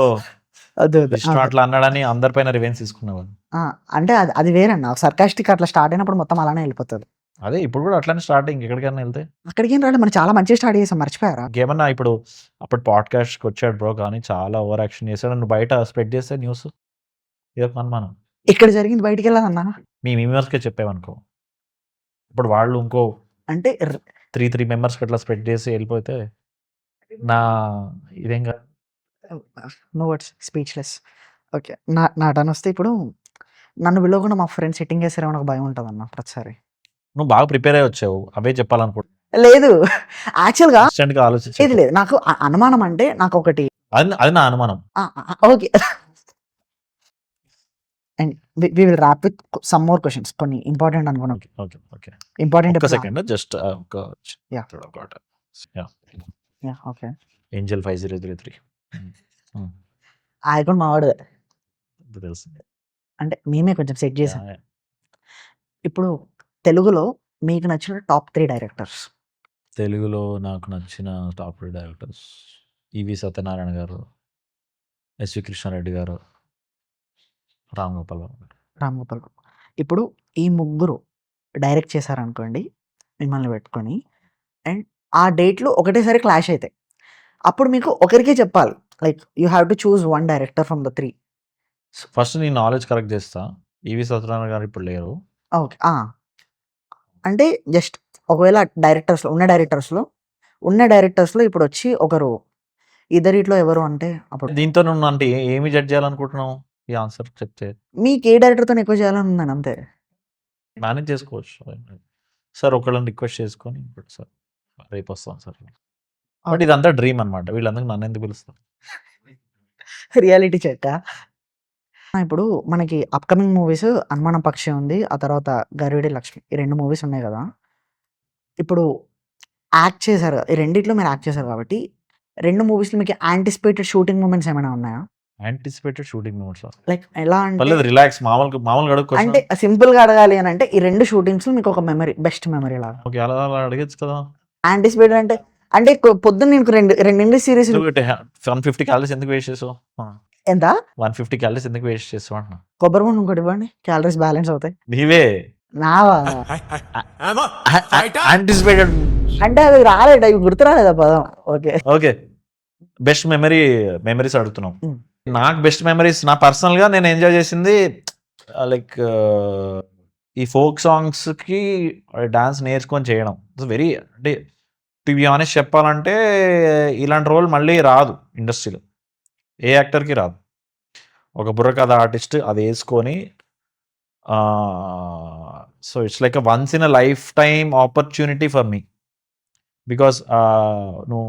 వద్దు. వద్దు. విష్ణు అట్లా అన్నాడని అందరి పైన రివెంజ్ తీసుకున్నావు. ఆ! అంటే అది వేరన్న. సర్కాస్టిక్ అట్లా స్టార్ట్ అయినప్పుడు మొత్తం అలానే ఎళ్ళిపోతది. అదే ఇప్పుడు కూడా అట్లనే స్టార్ట్ ఇంకెక్కడికైనా ఎళ్తే. అక్కడికేం రాలే. మనం చాలా మంచిగా స్టార్ట్ చేసాం. మర్చిపోయారా? ఇంకేమన్నా ఇప్పుడు అప్పుడు పాడ్‌కాస్ట్‌కి వచ్చాడు బ్రో కానీ చాలా ఓవర్ యాక్షన్ చేసాడు. నువ్వు బయట స్ప్రెడ్ చేస్తే న్యూస్ ఇదొక అనుమానం. ఇక్కడ జరిగింది బయటికెళ్ళదన్నా. మీ మెంబర్స్‌కే చెప్పావనుకో. ఇప్పుడు వాళ్ళు ఇంకో అంటే 3 మెంబర్స్‌కి అట్లా స్ప్రెడ్ చేసి ఎళ్ళిపోతే నా ఇదేం కాదు. No words. స్పీచ్‌లెస్. ఓకే. నా టర్నొస్తే ఇప్పుడు నన్ను పిలవకుండా మా ఫ్రెండ్స్ సెట్టింగ్ ఏసారేమో నాకు భయం ఉంటదన్న ప్రతిసారి. నువ్వు బాగా ప్రిపేర్ అయ్యి వచ్చావు. అవే చెప్పాలనుకుంటున్నా. లేదు. యాక్చువల్‌గా ఇన్‌స్టంట్‌గా ఆలోచించి లేదు. చెప్పు. లేదు. నాకు అనుమానం అంటే నాకొకటి అది నా అనుమానం. Okay. And we will wrap with some more questions కొన్ని ఇంపార్టెంట్ అనుకున్నాం. ఓకే. ఇంపార్టెంట్ ఒక్క సెకండ్ జస్ట్ ఒక yeah! Yeah! Yeah! Okay. Angel 5033. Hmm. ఆ అకౌంట్ మావాడిదే. తెలుసు. అంటే మేమే కొంచెం సెట్ చేసాం. యాహ్! ఇప్పుడు తెలుగులో మీకు నచ్చిన టాప్ 3 డైరెక్టర్స్. తెలుగులో నాకు నచ్చిన టాప్ డైరెక్టర్స్ ఈవి సత్యనారాయణ గారు, ఎస్వి కృష్ణారెడ్డి గారు, రామ్ గోపాల్ వర్మ గారు. రామ్ గోపాల్ వర్మ. ఇప్పుడు ఈ ముగ్గురు డైరెక్ట్ చేశారనుకోండి మిమ్మల్ని పెట్టుకొని. అండ్ ఆ డేట్‌లు ఒకటేసారి క్లాష్ అయితాయి. అప్పుడు మీకు ఒకరికే చెప్పాలి. Like you have to choose one director from the 3. First నీ నాలెడ్జ్ కరెక్ట్ చేస్తా. ఈవి సత్యనారాయణ గారు ఇప్పుడు లేరు. ఓకే. అంటే జస్ట్ ఒకవేళ ఉన్న డైరెక్టర్స్‌లో ఇప్పుడొచ్చి ఒకరు ఇద్దరిట్లో ఎవరు అంటే అప్పుడు దీంతో నువ్వు అంటే ఏమి జడ్జ్ చేయాలనుకుంటున్నావు? ఈ ఆన్సర్ చెప్తే. మీకు ఏ డైరెక్టర్‌తోని ఎక్కువ చేయాలని ఉందని అంతే. మేనేజ్ చేసుకోవచ్చు. సార్ ఒకళ్ళని రిక్వెస్ట్ చేసుకొని ఇప్పుడు సార్ రేపొస్తాం సార్. బట్ ఇదంతా డ్రీమ్ అనమాట. వీళ్ళందరూ నన్నెందుకు పిలుస్తారు? రియాలిటీ చెక్కా? ఇప్పుడు మనకి అప్‌కమింగ్ మూవీస్ 'అనుమానం పక్షి' ఉంది. ఆ తర్వాత 'గరివిడి లక్ష్మి' ఈ 2 మూవీస్ ఉన్నాయి గదా! ఇప్పుడు యాక్ట్ చేశారు. ఈ రెండిట్లో మీరు యాక్ట్ చేశారు కాబట్టి 2 మూవీస్‌లో మీకు యాంటిసిపేటెడ్ షూటింగ్ మొమెంట్స్ ఏమైనా ఉన్నాయా? Anticipated shooting మూవ్‌సా? లైక్ ఎలా అంటే పర్లేదు రిలాక్స్ మామూలుగా అడుగు అంటే క్వెషన్. సింపుల్‌గా అడగాలి అనంటే ఈ 2 షూటింగ్స్‌లో మీకు ఒక మెమరీ బెస్ట్ మెమరీ లాగా. ఓకే. అలా అడగొచ్చు కదా! యాంటిసిపేటెడ్ అంటే పొద్దున్న నీకు రెండు ఇంగ్లీష్ సీరీస్‌లు 150 క్యాలరీస్ ఎందుకు వేస్ట్ చేసావు? ఎంత? 150 క్యాలరీస్ ఎందుకు వేస్ట్ చేసావు అంటున్నా? కొబ్బరి బోండం ఇంకోటి ఇవ్వండి. క్యాలరీస్ బ్యాలెన్స్ అవుతాయి. నీవే నావా? యాంటిసిపేటెడ్. అంటే అది రాలేదా? గుర్తు రాలేదా పదం? ఓకే. బెస్ట్ మెమరీస్ అడుగుతున్నాం. హ్మ్. నాకు బెస్ట్ మెమరీస్ నా పర్సనల్‌గా నేను ఎంజాయ్ చేసింది లైక్ ఈ ఫోక్ సాంగ్స్‌కి డాన్స్ నేర్చుకొని చేయడం. ఇట్స్ వెరీ అంటే టు బి హానెస్ట్ చెప్పాలంటే ఇలాంటి రోల్ మళ్ళీ రాదు ఇండస్ట్రీలో. ఏ యాక్టర్‌కి రాదు. ఒక బుర్రకథ ఆర్టిస్ట్ అదేసుకొని so it's like a once in a life time opportunity for me. Because నువ్వు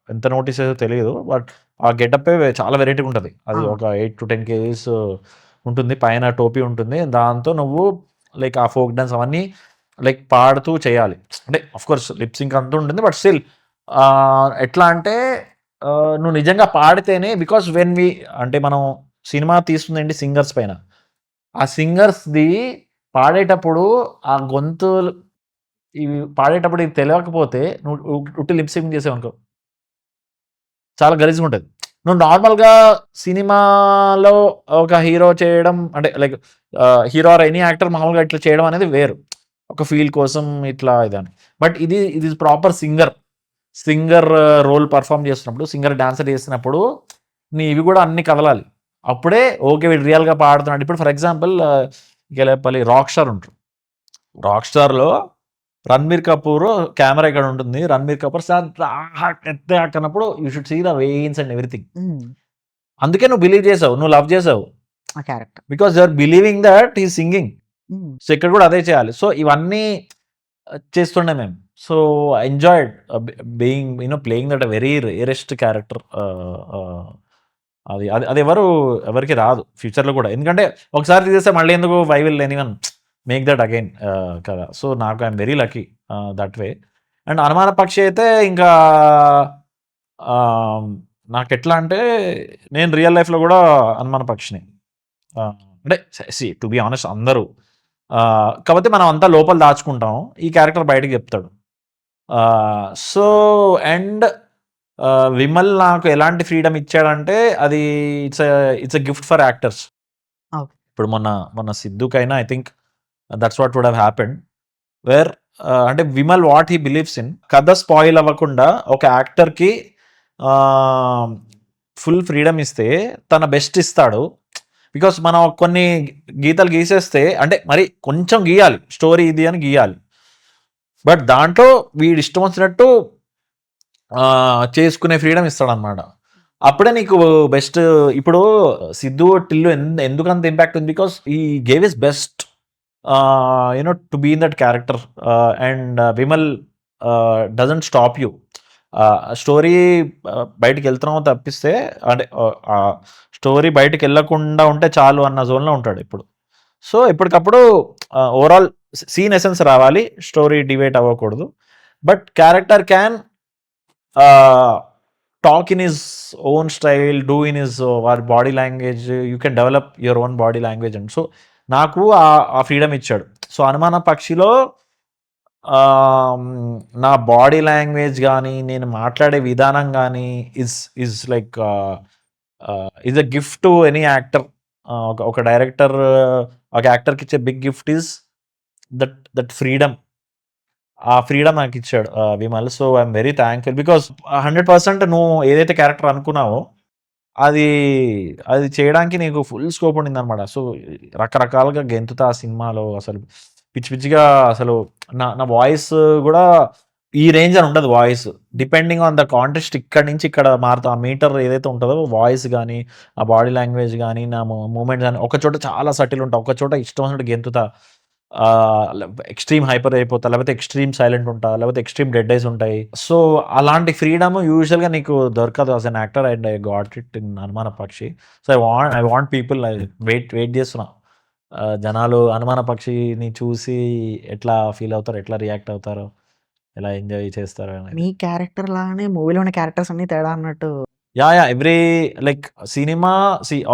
ఎంత నోటీస్ చేసావో తెలియదు. బట్ ఆ గెటప్పే చాలా వెరైటీగా ఉంటది. అది ఒక 8-10 కేజీస్ ఉంటుంది. పైన టోపీ ఉంటుంది. దాంతో నువ్వు లైక్ ఆ ఫోక్ డాన్స్ అవన్నీ లైక్ పాడుతూ చేయాలి. అంటే ఆఫ్‌కోర్స్ లిప్ సింక్ అంతా ఉంటుంది. బట్ స్టిల్ ఎట్లా అంటే నువ్వు నిజంగా పాడితేనే బికాజ్ అంటే మనం సినిమా తీస్తుందేంటి సింగర్స్ పైన. ఆ సింగర్స్‌ది పాడేటప్పుడు ఆ గొంతు ఇవి పాడేటప్పుడు ఇది తెలియకపోతే నువ్వు ఉట్టి లిప్ సింక్ చేసావనుకో చాలా గలీజ్‌గా ఉంటది. నువ్వు నార్మల్‌గా సినిమాలో ఒక హీరో చేయడం అంటే like hero or any actor మామూలుగా ఇట్లా చేయడం అనేది వేరు. ఒక ఫీల్ కోసం ఇట్లా ఇదని. బట్ ఇది ప్రాపర్ సింగర్ రోల్ పెర్ఫార్మ్ చేస్తున్నప్పుడు, సింగర్ డాన్సర్ చేసినప్పుడు ఇవి కూడా అన్నీ కదలాలి. అప్పుడే ఓకే. వీడు రియల్‌గా పాడుతున్నాడు. ఇప్పుడు ఫర్ ఎగ్జాంపుల్ ఇక 'రాక్ స్టార్' ఉంటారు. 'రాక్ స్టార్‌లో' రణ్బీర్ కపూర్ కెమెరా ఇక్కడ ఉంటుంది. రణ్బీర్ కపూర్ సార్ అన్నప్పుడు you should see the veins and everything. అందుకే నువ్వు బిలీవ్ చేసావు. నువ్వు లవ్ చేసావు. ఆ character. Because you are believing that he is singing. So ఇక్కడ కూడా అదే చేయాలి. సో ఇవన్నీ చేస్తుండే మేము. So enjoyed being playing that very rarest character. అది ఎవరికి రాదు ఫ్యూచర్‌లో కూడా. ఎందుకంటే ఒకసారి తీసేస్తే మళ్ళీ ఎందుకు why will anyone make that again కదా. సో నాకు I'm very lucky that way. And Anumana Pakshi అయితే ఇంకా నాకెట్లా అంటే నేను రియల్ లైఫ్‌లో కూడా అనుమాన పక్షిని. అంటే టు బి ఆనెస్ట్ అందరూ కాకపోతే మనం అంతా లోపల దాచుకుంటాం. ఈ క్యారెక్టర్ బయటకి చెప్తాడు. సో అండ్ విమల్ నాకు ఎలాంటి ఫ్రీడమ్ ఇచ్చాడంటే అది it's a gift for actors. Okay. ఇప్పుడు మొన్న సిద్ధుకైనా I think that's what would have happened where అంటే Vimal what he believes in కథ స్పాయిల్ అవ్వకుండా ఒక యాక్టర్కి ఫుల్ ఫ్రీడమ్ ఇస్తే తన బెస్ట్ ఇస్తాడు. బికాస్ మనం కొన్ని గీతలు గీసేస్తే అంటే మరి కొంచెం గీయాలి స్టోరీ ఇది అని గీయాలి. బట్ దాంట్లో వీడు ఇష్టం వచ్చినట్టు చేసుకునే ఫ్రీడమ్ ఇస్తాడనమాట. అప్పుడే నీకు బెస్ట్. ఇప్పుడు సిద్ధు టిల్లు ఎందుకంత ఇంపాక్ట్ ఉంది because he gave his best to be in that character. And Vimal doesn't stop you. Story బయటికి వెళ్తున్నామో తప్పిస్తే అంటే స్టోరీ బయటికి వెళ్ళకుండా ఉంటే చాలు అన్న జోన్లో ఉంటాడు ఇప్పుడు. సో ఎప్పటికప్పుడు ఓవరాల్ సీన్ ఎసెన్స్ రావాలి, స్టోరీ డివేట్ అవ్వకూడదు. But character can talk in his own style, do in his body language. You can develop your own body language. And so నాకు ఆ ఫ్రీడమ్ ఇచ్చాడు. సో అనుమాన పక్షిలో నా బాడీ లాంగ్వేజ్ కానీ నేను మాట్లాడే విధానం కానీ is like is a gift to any actor. ఒక డైరెక్టర్ ఒక యాక్టర్కి ఇచ్చే big gift is that freedom. ఆ ఫ్రీడమ్ నాకు ఇచ్చాడు Vimal. So I'm very thankful because 100% నువ్వు ఏదైతే క్యారెక్టర్ అనుకున్నావో అది చేయడానికి నీకు ఫుల్ స్కోప్ ఉండింది అనమాట. సో రకరకాలుగా గెంతుతా ఆ సినిమాలో అసలు పిచ్చి పిచ్చిగా అసలు నా వాయిస్ కూడా ఈ రేంజ్ అని ఉండదు. Voice depending on the context ఇక్కడ నుంచి ఇక్కడ మారుతా. ఆ మీటర్ ఏదైతే ఉంటుందో వాయిస్ కానీ ఆ బాడీ లాంగ్వేజ్ కానీ నా మూమెంట్స్ కానీ ఒక చోట చాలా సటిల్ ఉంటా, ఒక చోట ఇష్టం వచ్చినట్టు గెంతుతా, ఎక్స్ట్రీమ్ హైపర్ అయిపోతా, లేకపోతే ఎక్స్ట్రీమ్ సైలెంట్ ఉంటా, లేకపోతే ఎక్స్ట్రీమ్ డెడ్ ఐస్ ఉంటాయి. సో అలాంటి ఫ్రీడమ్ యూజువల్గా నీకు దొరకదు as an actor. And I got it in Anumana Pakshi. So I want people wait చేస్తున్నా జనాలు అనుమాన పక్షిని చూసి ఎట్లా ఫీల్ అవుతారు, ఎట్లా రియాక్ట్ అవుతారో, ఎలా ఎంజాయ్ చేస్తారు అనేది. మీ క్యారెక్టర్ లాగానే మూవీలో ఉన్న క్యారెక్టర్స్ అన్ని తేడా అన్నట్టు. Yeah every like cinema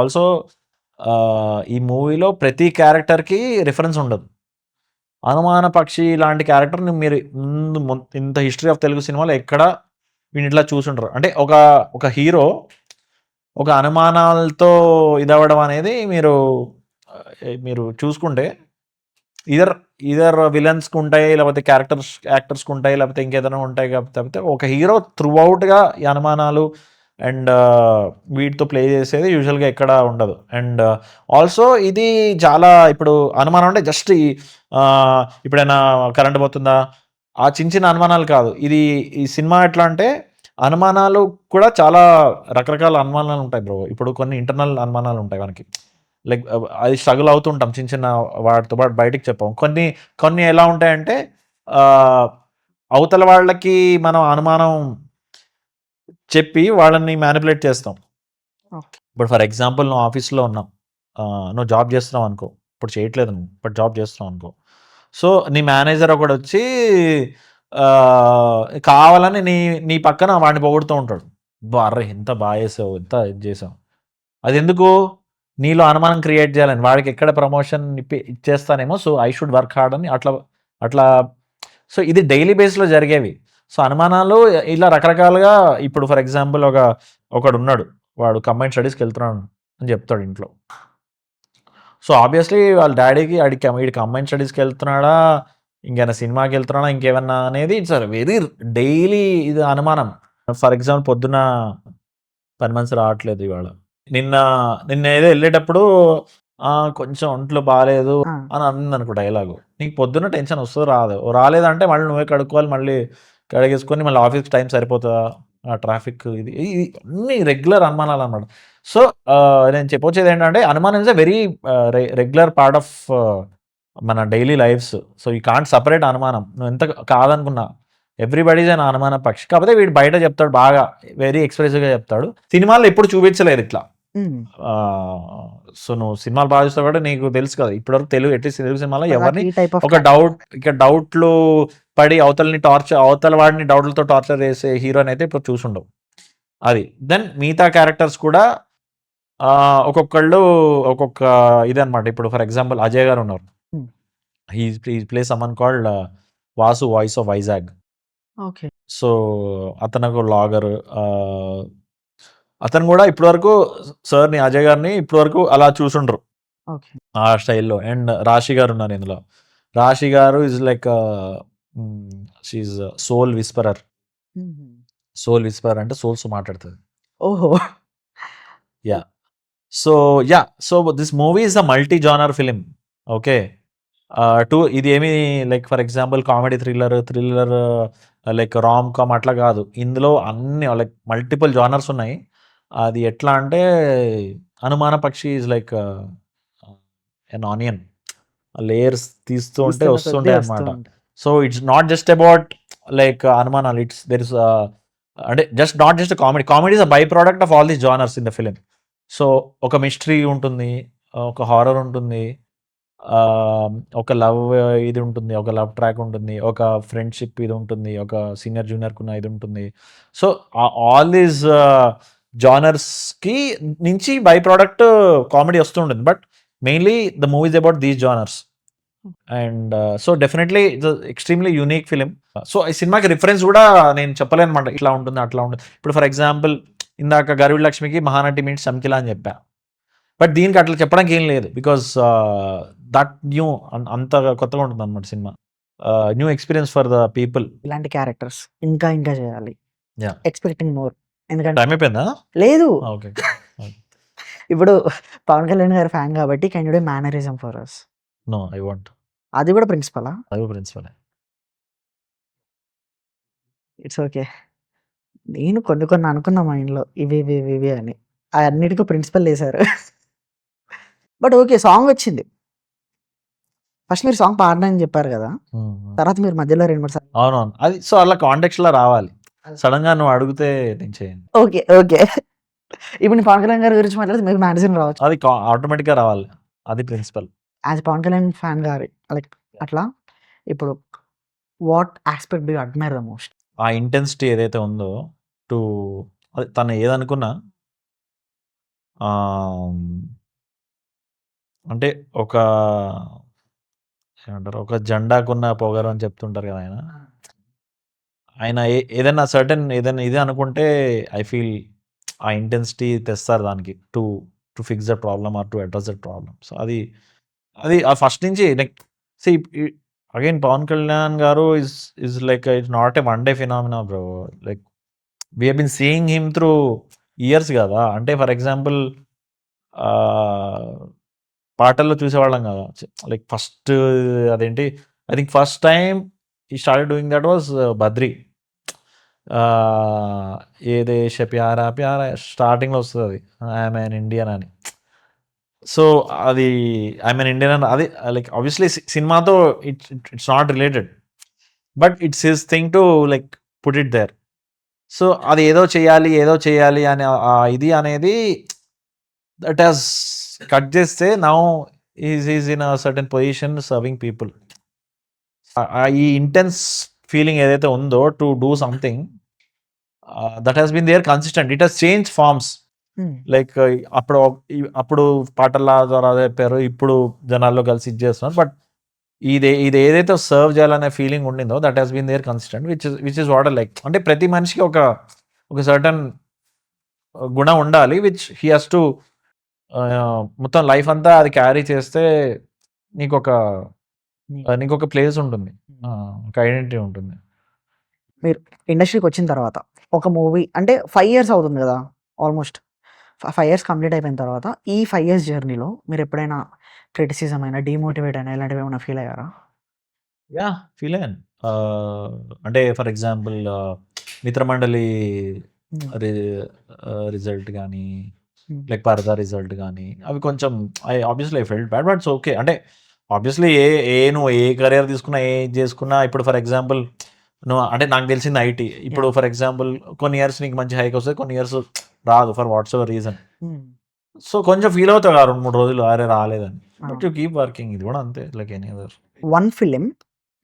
also ఈ మూవీలో ప్రతి క్యారెక్టర్కి రిఫరెన్స్ ఉండదు. అనుమాన పక్షి లాంటి క్యారెక్టర్ని మీరు ఇంత హిస్టరీ ఆఫ్ తెలుగు సినిమాలో ఎక్కడ వీని ఇట్లా చూసుంటారు. అంటే ఒక హీరో ఒక అనుమానాలతో ఇదవ్వడం అనేది మీరు చూసుకుంటే ఈదర్ విలన్స్కి ఉంటాయి, లేకపోతే యాక్టర్స్కి ఉంటాయి, లేకపోతే ఇంకేదైనా ఉంటాయి. కాకపోతే ఒక హీరో త్రూ అవుట్గా ఈ అనుమానాలు అండ్ వీటితో ప్లే చేసేది యూజువల్గా ఎక్కడ ఉండదు. అండ్ ఆల్సో ఇది చాలా ఇప్పుడు అనుమానం అంటే జస్ట్ ఇప్పుడైనా కరెంట్ పోతుందా ఆ చిన్న అనుమానాలు కాదు. ఈ సినిమా ఎట్లా అంటే అనుమానాలు కూడా చాలా రకరకాల అనుమానాలు ఉంటాయి బ్రో. ఇప్పుడు కొన్ని ఇంటర్నల్ అనుమానాలు ఉంటాయి మనకి, లైక్ అది స్ట్రగుల్ అవుతుంటాం చిన్న వాటితో పాటు బయటికి చెప్పాం. కొన్ని ఎలా ఉంటాయంటే అవతల వాళ్ళకి మనం అనుమానం చెప్పి వాళ్ళని మ్యానిపులేట్ చేస్తాం. ఇప్పుడు ఫర్ ఎగ్జాంపుల్ నువ్వు ఆఫీస్లో ఉన్నావు, నువ్వు జాబ్ చేస్తున్నావు అనుకో, ఇప్పుడు చేయట్లేదు నువ్వు, బట్ జాబ్ చేస్తున్నావు అనుకో. సో నీ మేనేజర్ ఒకడు వచ్చి కావాలని నీ పక్కన వాడిని పొగుడుతూ ఉంటాడు. అర్రే ఎంత బాగా చేసావు, ఎంత ఇది చేసావు. అది ఎందుకు? నీలో అనుమానం క్రియేట్ చేయాలని, వాడికి ఎక్కడ ప్రమోషన్ ఇచ్చేస్తానేమో, so I should work hard అని అట్లా సో ఇది డైలీ బేస్లో జరిగేవి. సో అనుమానాలు ఇలా రకరకాలుగా. ఇప్పుడు ఫర్ ఎగ్జాంపుల్ ఒకడున్నాడు, వాడు కంబైన్డ్ స్టడీస్కి వెళ్తున్నాడు అని చెప్తాడు ఇంట్లో. సో ఆబ్వియస్లీ వాళ్ళ డాడీకి వీడి కంబైన్డ్ స్టడీస్కి వెళ్తున్నాడా, ఇంకేమైనా సినిమాకి వెళ్తున్నాడా, ఇంకేమన్నా అనేది ఇట్స్ వెరీ డైలీ ఇది అనుమానం. ఫర్ ఎగ్జాంపుల్ పొద్దున పని మనిషి రావట్లేదు ఇవాళ, నిన్న ఏదో వెళ్ళేటప్పుడు కొంచెం ఒంట్లో బాగాలేదు ఆ, అని అంది అనుకో డైలాగు. నీకు పొద్దున్న టెన్షన్ వస్తుంది రాలేదంటే మళ్ళీ నువ్వే కడుక్కోవాలి, మళ్ళీ కడిగేసుకొని మళ్ళీ ఆఫీస్కి టైం సరిపోతుందా, ట్రాఫిక్ ఇది అన్ని రెగ్యులర్ అనుమానాలు అన్నమాట. సో నేను చెప్పొచ్చేది ఏంటంటే అనుమానం is a very regular part of మన daily lifes. So you can't separate అనుమానం. నువ్వు ఎంత కాదనుకున్నా ఎవ్రీబడీస్ అని అనుమాన పక్షి. కాకపోతే వీడు బయట చెప్తాడు, బాగా వెరీ ఎక్స్ప్రెసివ్గా చెప్తాడు. సినిమాల్లో ఎప్పుడు చూపించలేదు ఇట్లా. ఉమ్. సో నువ్వు సినిమాలు బాగా చూస్తావు కాబట్టి నీకు తెలుసు కదా, ఇప్పటివరకు అట్లీస్ట్ తెలుగు సినిమాలో ఎవరిని ఈ టైప్ ఆఫ్ ఒక డౌట్లు పడి అవతల వాడిని డౌట్లతో టార్చర్ చేసే హీరోని అయితే ఇప్పుడు చూసుండవు. అది దెన్ మిగతా క్యారెక్టర్స్ కూడా ఒక్కొక్కళ్ళు ఒక్కొక్క ఇది అనమాట. ఇప్పుడు ఫర్ ఎగ్జాంపుల్ అజయ్ గారు ఉన్నారు, he play someone called Vasu, voice of Vizag. Okay. So అతను ఒక లాగర్. అతను కూడా ఇప్పటివరకు సార్ని, అజయ్ గారిని ఇప్పటివరకు అలా చూసుండ్రు ఓకే. ఆ స్టైల్లో. అండ్ రాశి గారు ఉన్నారు ఇందులో. Raashi garu is like she soul whisperer. Soul whisperer అంటే సోల్స్ మాట్లాడుతుంది. ఓహో. Yeah. So this movie is a multi genre film. Okay. ఇది ఏమి like for example comedy thriller like rom com అట్లా కాదు. ఇందులో అన్ని లైక్ మల్టిపుల్ జానర్స్ ఉన్నాయి. అది ఎట్లా అంటే అనుమాన పక్షి is like an onion, layers తీస్తూ ఉంటే వస్తుంటాయి అనమాట. So it's not just about like అనుమానాలు, ఇట్స్ దెర్ ఇస్ అంటే not just comedy is a by product of all these genres in the film. So ఒక మిస్టరీ ఉంటుంది, ఒక హారర్ ఉంటుంది, ఒక లవ్ ఇది ఉంటుంది, ఒక లవ్ ట్రాక్ ఉంటుంది, ఒక ఫ్రెండ్షిప్ ఇది ఉంటుంది, ఒక సీనియర్ జూనియర్కున్న ఇది ఉంటుంది. సో ఆల్ దీస్ జానర్స్కి నుంచి బై ప్రోడక్ట్ కామెడీ వస్తూ ఉంటుంది. But mainly the movies about these genres. And so definitely it's extremely unique film. So ఈ సినిమాకి రిఫరెన్స్ కూడా నేను చెప్పలేను అనమాట, ఇట్లా ఉంటుంది అట్లా ఉంటుంది. ఇప్పుడు ఫర్ ఎగ్జాంపుల్ ఇందాక గరుడ లక్ష్మికి మహానటి మీన్స్ శంకిల అని చెప్పా, బట్ దీనికి అట్లా చెప్పడానికి ఏం లేదు. బికాస్ దట్ న్యూ, అంత కొత్తగా ఉంటుంది అనమాట సినిమా. New experience for the people. ఇలాంటి క్యారెక్టర్స్ ఇంకా ఇంకా చేయాలి. Yeah. Expecting more. ఎందుకంటే టైం అయిపోయిందా? లేదు, ఓకే. ఇప్పుడు పవన్ కళ్యాణ్ గారి ఫ్యాన్ కాబట్టి can you do mannerism for us? No, I want. అది కూడా ప్రిన్సిపలా? అది ప్రిన్సిపల్. It's okay. నేను కొన్ని అనుకున్నా మైండ్లో ఇవి అని, అన్నిటికీ ప్రిన్సిపల్ వేశారు. బట్ ఓకే, సాంగ్ వచ్చింది. ఫస్ట్ మీరు సాంగ్ పాడనని చెప్పారు కదా, తర్వాత మీరు మధ్యలో 2-3 సార్లు. అవునవును, అది సో అలా కాంటెక్స్ట్ లో రావాలి. సడన్ గా నువ్వు అడిగితే నేను చేయను. Okay okay. ఇప్పుడు నేను పవన్ కళ్యాణ్ గారి గురించి మాట్లాడితే మీకు మేనేజర్ రావచ్చు. అది ఆటోమేటిక్ గా రావాలి, అది principle. As Pawan Kalyan fan గారి లైక్ అట్లా ఇప్పుడు what aspect do you admire the most? ఆ ఇంటెన్సిటీ ఏదైతే ఉందో టు తను ఏదనుకున్నా, అంటే ఒక ఏమంటారు, ఒక జెండాకున్న పొగరు అని చెప్తుంటారు కదా ఆయన. ఆయన ఏదైనా సర్టెన్ ఏదైనా ఇది అనుకుంటే ఐ ఫీల్ ఆ ఇంటెన్సిటీ తెస్తారు దానికి to fix that problem or to address that problem. So అది ఫస్ట్ నుంచి like see again Pawan Kalyan garu is like it's not a one day phenomena bro. Like we have been seeing him through years కదా. అంటే for example పాటల్లో చూసేవాళ్ళం కదా, like first అదేంటి I think first time he started doing that was Badri. ఏ దేశ ప్యారా ప్యారా స్టార్టింగ్లో వస్తుంది అది, ఐఎమ్ ఎన్ ఇండియన్ అని. సో అది ఐఎమ్ ఎన్ ఇండియన్ అని, అది లైక్ ఆబ్వియస్లీ సినిమాతో it's not related, but it's his thing to like put it there. So అది ఏదో చేయాలి అనే ఇది అనేది దట్ హాస్ కట్ చేస్తే now is in a certain position serving people. ఈ ఇంటెన్స్ ఫీలింగ్ ఏదైతే ఉందో to do something that has been there consistent. It has change forms. Like అప్పుడు పాటల ద్వారా చెప్పారు, ఇప్పుడు జనాల్లో కలిసి ఇది చేస్తున్నారు. బట్ ఇది ఏదైతే సర్వ్ చేయాలనే ఫీలింగ్ ఉండిందో that has been there consistent which is what like. అంటే ప్రతి మనిషికి ఒక సర్టన్ గుణం ఉండాలి విచ్ హీ హాస్ టు మొత్తం లైఫ్ అంతా అది క్యారీ చేస్తే నీకొక నీకొక ప్లేస్ ఉంటుంది. ఒక ఐడెంటిటీ ఉంటుంది. మీరు ఇండస్ట్రీకి వచ్చిన తర్వాత ఒక మూవీ అంటే 5 ఇయర్స్ అవుతుంది కదా ఆల్మోస్ట్. 5 ఇయర్స్ కంప్లీట్ అయిపోయిన తర్వాత ఈ 5 ఇయర్స్ జర్నీలో మీరు ఎప్పుడైనా క్రిటిసిజం అయినా, డీమోటివేట్ అయినా ఇలాంటివి ఏమైనా ఫీల్ అయ్యారా? యాహ్! ఫీల్ అయ్యాను. అంటే ఫర్ ఎగ్జాంపుల్ 'మిత్రమండలి' హ్మ్. రి రిజల్ట్ గానీ, హ్మ్. లైక్ 'పరదా' రిజల్ట్ గానీ, అవి కొంచెం obviously I felt bad. But it's okay. అంటే ఆబ్వియస్లీ నువ్వు ఏ కెరియర్ తీసుకున్నా, ఏది చేసుకున్నా ఇప్పుడు ఫర్ ఎగ్జాంపుల్ అంటే నాకు తెలిసింది ఐటీ. ఇప్పుడు యాహ్! ఫర్ ఎగ్జాంపుల్ కొన్ని ఇయర్స్ నీకు మంచి హైక్ వస్తది. కొన్ని ఇయర్స్ రాదు for what's ever reason. Hmm. So, కొంచెం ఫీల్ అవుతావు ఆ 2, 3 రోజులు అరే రాలేదని. బట్ అవును. You keep working. ఇది కూడా అంతే like any other. One film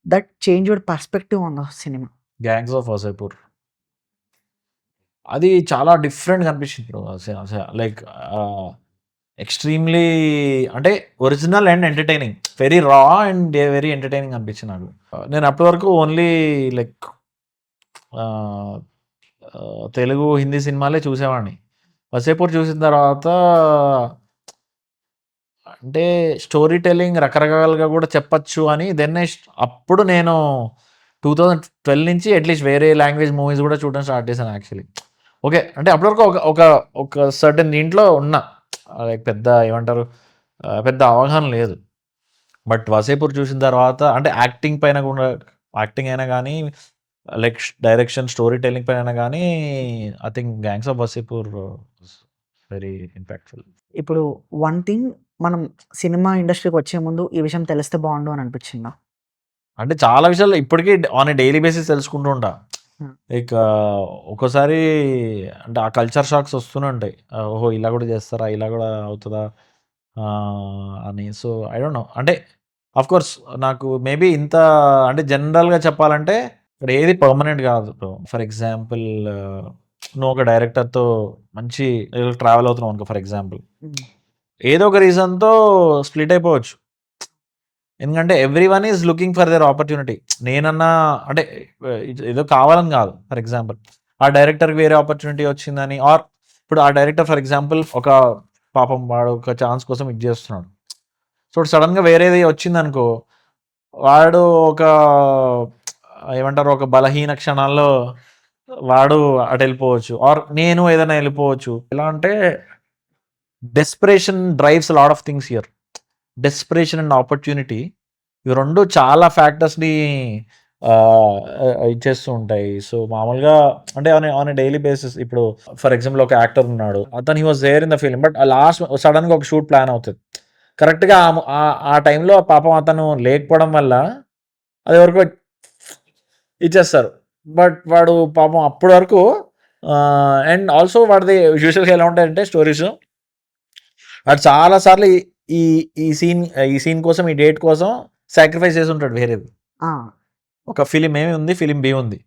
that change your perspective on the cinema. 'Gangs of Wasseypur' అది చాలా డిఫరెంట్‌గా అనిపించింది బ్రో. లైక్ ఎక్స్‌ట్రీమ్‌లీ అంటే original and entertaining. Very raw and very entertaining అనిపించింది నాకు. నేను అప్పటి వరకు ఓన్లీ లైక్ ఆహ్, తెలుగు, హిందీ సినిమాలే చూసేవాడిని. 'వసైపూర్' చూసిన తర్వాత అంటే స్టోరీ టెల్లింగ్ రకరకాలుగా కూడా చెప్పొచ్చు అని అప్పుడు నేను 2012 నుంచి అట్‌లీస్ట్ వేరే లాంగ్వేజ్ మూవీస్ కూడా చూడడం స్టార్ట్ చేశాను యాక్చువల్లీ. ఓకే. అంటే అప్పటి వరకు ఒక ఒక ఒక సర్టెన్ దీంట్లో ఉన్నా. లైక్ పెద్ద ఏమంటారు పెద్ద అవగాహన లేదు. బట్ 'వసైపూర్' చూసిన తర్వాత అంటే యాక్టింగ్ పైన కూడా యాక్టింగ్ అయినా గానీ, లైక్ డైరెక్షన్, స్టోరీ టెల్లింగ్ పైన గానీ I think 'Gangs of Wasseypur' was very impactful. ఇప్పుడు వన్ థింగ్ మనం సినిమా ఇండస్ట్రీకి వచ్చే ముందు ఈ విషయం తెలిస్తే బావుండు అని అనిపించిందా? అంటే చాలా విషయాలు ఇప్పటికి ఆన్ ఎ డైలీ బేసిస్ తెలుసుకుంటూ ఉంటా. హ్మ్. ఇక ఒక్కోసారి అంటే ఆ కల్చర్ షాక్స్ వస్తూనే ఉంటాయి. ఓహో! ఇలా కూడా చేస్తారా? ఇలా కూడా అవుతదా? అని. So, I don't know. అంటే ఆఫ్‌కోర్స్ నాకు మేబీ ఇంత అంటే జనరల్‌గా చెప్పాలంటే ఇక్కడ ఏది పర్మనెంట్ కాదు బ్రో. ఫర్ ఎగ్జాంపుల్ నువ్వు ఒక డైరెక్టర్‌తో మంచి ట్రావెల్ అవుతున్నావు అనుకో ఫర్ ఎగ్జాంపుల్. హ్మ్. ఏదో ఒక రీజన్‌తో స్ప్లిట్ అయిపోవచ్చు. ఎందుకంటే everyone is looking for their opportunity. నేనన్నా అంటే ఏదో కావాలని కాదు. ఫర్ ఎగ్జాంపుల్ ఆ డైరెక్టర్‌కి వేరే ఆపర్చునిటీ వచ్చిందని ఇప్పుడు ఆ డైరెక్టర్ ఫర్ ఎగ్జాంపుల్ పాపం వాడు ఒక ఛాన్స్ కోసం ఇది చేస్తున్నాడు. సో, సడెన్‌గా వేరేది వచ్చిందనుకో, వాడు ఒక ఏమంటారు ఒక బలహీన క్షణాల్లో వాడు అటెళ్ళిపోవచ్చు. నేను ఏదైనా ఎళ్ళిపోవచ్చు. ఎలా అంటే desperation drives a lot of things here. Desperation and opportunity ఇవి 2 చాలా ఫ్యాక్టర్స్‌ని ఇచ్చేస్తూ ఉంటాయి. సో, మామూలుగా అంటే ఆన్ ఎ డైలీ బేసిస్ ఇప్పుడు ఫర్ ఎగ్జాంపుల్ ఒక యాక్టర్ ఉన్నాడు. అతను he was there in the film. But last సడెన్‌గా ఒక షూట్ ప్లాన్ అవుతది. కరెక్ట్‌గా ఆ టైంలో పాపం అతను లేకపోవడం వల్ల అది ఎవరికో ఇచ్చేస్తారు. బట్ వాడు పాపం అప్పటి వరకు అండ్ ఆల్సో వాడిది యూజువల్‌గా ఎలా ఉంటాయంటే స్టోరీసు వాడు చాలా సార్లు ఈ ఈ సీన్ కోసం, ఈ డేట్ కోసం సాక్రిఫైస్ చేసుంటాడు వేరేది. ఆ! ఒక ఫిల్మ్ ఏ ఉంది. ఫిల్మ్ బి ఉంది.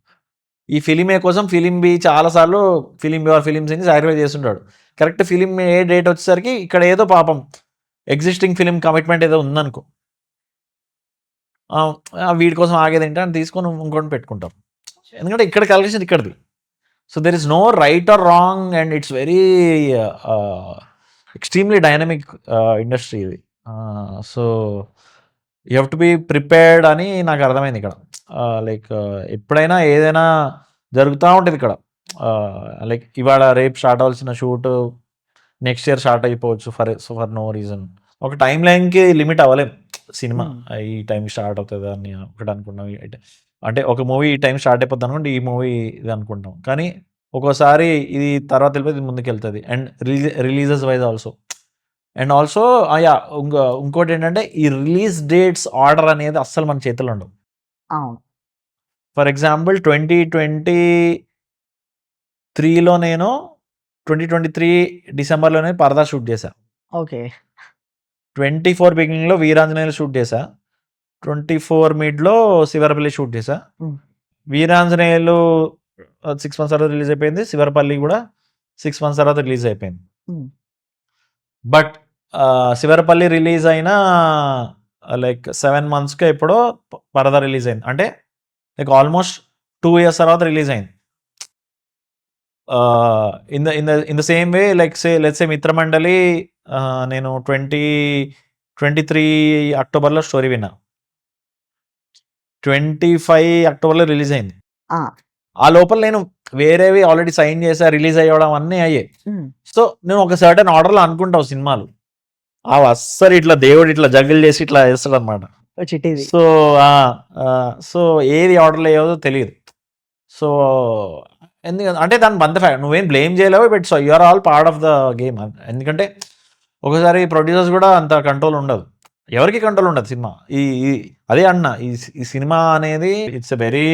ఈ ఫిల్మ్ ఏ కోసం ఫిల్మ్ బి చాలా సార్లు ఫిల్మ్ బి ఆర్ ఫిల్మ్ సిని సాక్రిఫైస్ చేస్తుంటాడు. కరెక్ట్ ఫిల్మ్ ఏ డేట్ వచ్చేసరికి ఇక్కడ ఏదో పాపం ఎగ్జిస్టింగ్ ఫిల్మ్ కమిట్మెంట్ ఏదో ఉందనుకో. వీడి కోసం ఆగేదేంటి అని తీసుకొని ఇంకోటిని పెట్టుకుంటాం. ఎందుకంటే ఇక్కడ క్యాలిక్యులేషన్ ఇక్కడిది. So, there is no right or wrong and it's very extremely dynamic industry ఇది. So, you have to be prepared అని నాకు అర్థమైంది ఇక్కడ. లైక్ ఎప్పుడైనా ఏదైనా జరుగుతా ఉంటది ఇక్కడ. లైక్ ఇవాళ రేపు స్టార్ట్ అవ్వాల్సిన షూట్ నెక్స్ట్ ఇయర్ స్టార్ట్ అయిపోవచ్చు ఫర్ నో రీజన్. ఒక టైమ్ లైన్‌కి లిమిట్ అవ్వలేం సినిమా. హ్మ్. ఈ టైంకి స్టార్ట్ అవుతది అని ఒకటి అనుకున్నాం. అంటే ఒక మూవీ ఈ టైం స్టార్ట్ అయిపోద్ది అనుకుంటే ఈ మూవీ ఇది అనుకుంటాం. కానీ ఒక్కోసారి ఇది తర్వాత వెళ్ళిపోయి ఇది ముందుకెళ్తది. And releases wise also. And also yeah! ఇంకోటేంటంటే ఈ రిలీజ్ డేట్స్ ఆర్డర్ అనేది అస్సలు మన చేతుల్లో ఉండవు. అవును. ఫర్ ఎగ్జాంపుల్ 2023లో నేను 2023 డిసెంబర్‌లోనే 'పరదా' షూట్ చేశా. ఓకే. 24 బిగినింగ్‌లో 'వీరాంజనేయులు' షూట్ చేశా. 24 మిడ్‌లో 'శివరపల్లి' షూట్ చేశా. హ్మ్. 'వీరాంజనేయులు' 6 మంత్స్ తర్వాత రిలీజ్ అయిపోయింది. 'శివరపల్లి' కూడా 6 మంత్స్ తర్వాత రిలీజ్ అయిపోయింది. హ్మ్. బట్ 'శివరపల్లి' రిలీజ్ అయిన లైక్ 7 మంత్స్‌కో ఎప్పుడో పరద రిలీజ్ అయింది. అంటే లైక్ ఆల్మోస్ట్ 2 ఇయర్స్ తర్వాత రిలీజ్ అయింది. In the same way like let's say 'Mitramandali' నేను 2023 అక్టోబర్‌లో స్టోరీ విన్నా. 25 అక్టోబర్‌లో రిలీజ్ అయింది. ఆ! ఆ లోపల నేను వేరేవి ఆల్రెడీ సైన్ చేశా, రిలీజ్ అయ్యడం అన్నీ అయ్యాయి. హ్మ్. సో, నేను ఒక సర్టెన్ ఆర్డర్‌లో అనుకుంటావు సినిమాలు. అవి అస్సలు ఇట్లా దేవుడు ఇట్లా జగ్గులు చేసి ఇట్లా ఏస్తాడనమాట. ఓ చిట్టిది. సో, ఆ! సో, ఏది ఆర్డర్‌లో అయ్యేదో తెలీదు. సో, అంటే దాని బంద ఫ్యాక్ట్. నువ్వేం బ్లేమ్ చేయలేవు. But so, you are all part of the game. ఎందుకంటే ఒకసారి ప్రొడ్యూసర్స్ కూడా అంత కంట్రోల్ ఉండదు. ఎవరికీ కంట్రోల్ ఉండదు సినిమా. ఈ ఈ అదే అంటున్నా. ఈ సినిమా అనేది it's a very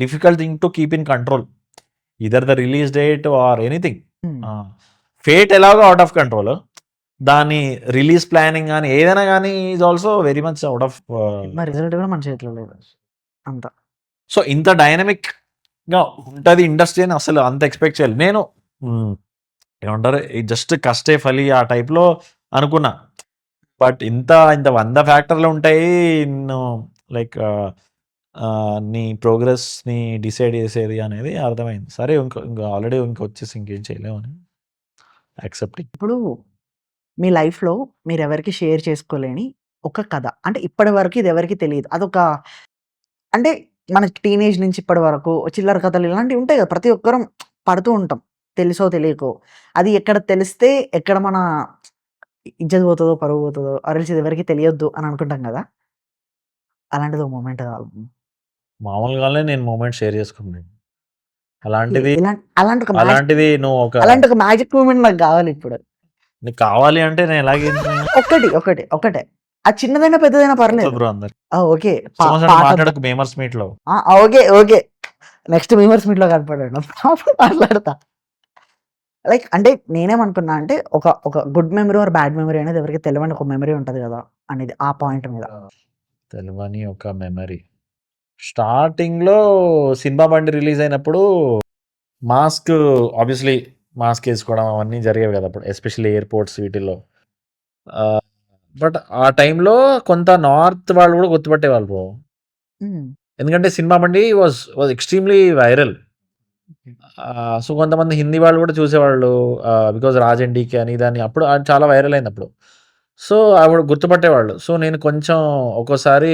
difficult thing to keep in control. Either the release date or anything. హ్మ్. ఫేట్ ఎలాగో ఔట్ ఆఫ్ కంట్రోల్. దాని రిలీజ్ ప్లానింగ్ గాని ఏదైనా గాని is also very much out of మరి రిజల్ట్ కూడా మన చేతిలో లేదు. అంత. సో, ఇంత డైనమిక్‌గా ఉంటది ఇండస్ట్రీ అని అసలు అంత ఎక్స్‌పెక్ట్ చేయలేదు. నేను ఏమంటారు జస్ట్ కష్టే ఫలి ఆ టైప్‌లో అనుకున్నా. బట్ ఇంత 100 ఫ్యాక్టర్‌లు ఉంటాయి. లైక్ నీ ప్రోగ్రెస్‌ని డిసైడ్ చేసేది అనేది అర్థమైంది. సరే ఇంక ఆల్రెడీ ఇంకొచ్చేసి ఇంకేం చేయలేమని యాక్సెప్టింగ్. ఇప్పుడు మీ లైఫ్‌లో మీరెవరికీ షేర్ చేసుకోలేని ఒక కథ. అంటే ఇప్పటి వరకు ఇది ఎవరికీ తెలీదు. అదొక అంటే మన టీనేజ్ నుంచి ఇప్పటి వరకు చిల్లర కథలు ఇలాంటివి ఉంటాయి కదా! ప్రతి ఒక్కరం పడుతూ ఉంటాం. తెలుసో తెలియకో. అది ఎక్కడ తెలిస్తే ఎక్కడ మన ఇజ్జత్ పోతదో, పరువు పోతదో, ఆరెల్స్ ఇది ఎవరికీ తెలియొద్దు అని అనుకుంటాం కదా! అలాంటిది ఒక మొమెంట్ కావాలి. మామూలుగానే నేను మూమెంట్ షేర్ చేసుకున్నాను. అలాంటిది అలాంటి ఒక అలాంటిది నువ్వు ఒక అలాంటి ఒక మ్యాజిక్ మూమెంట్ నాకు కావాలి ఇప్పుడు. నీకు కావాలి అంటే నేను ఒకటే. అది చిన్నదైనా పెద్దదైనా పర్లేదు. బ్రో అందరు. ఓకే. మాట్లాడకు మేమర్స్ మీట్‌లో. ఓకే. నెక్స్ట్ మీమర్స్ మీట్‌లో కనపడండి. అప్పుడు మాట్లాడతా. లైక్ అంటే నేనేమనుకున్నా అంటే ఒక good memory or bad memory అనేది ఎవరికీ తెలవని ఒక మెమరీ ఉంటది కదా! అనేది ఆ పాయింట్ మీద. తెలవని ఒక మెమరీ. స్టార్టింగ్‌లో 'సినిమా బండి' రిలీజ్ అయినప్పుడు మాస్క్ ఆబ్వియస్‌లీ మాస్క్ ఏసుకోవడం అవన్నీ జరిగేవి కదా! అప్పుడు ఎస్పెషల్లీ ఎయిర్‌పోర్ట్స్ వీటిల్లో. ఆహ్, బట్ ఆ టైంలో కొంత నార్త్ వాళ్ళు కూడా గుర్తుపట్టేవాళ్ళు బ్రో. హ్మ్. ఎందుకంటే 'సినిమా బండి' వాస్ ఎక్స్‌ట్రీమ్‌లీ వైరల్. సో, కొంతమంది హిందీ వాళ్ళు కూడా చూసేవాళ్ళు. బికాజ్ 'రాజన్ డీకే' అని దాన్ని అప్పుడు అది చాలా వైరల్ అయిందప్పుడు. సో, అప్పుడు గుర్తుపట్టేవాళ్ళు. సో, నేను కొంచెం ఒక్కోసారి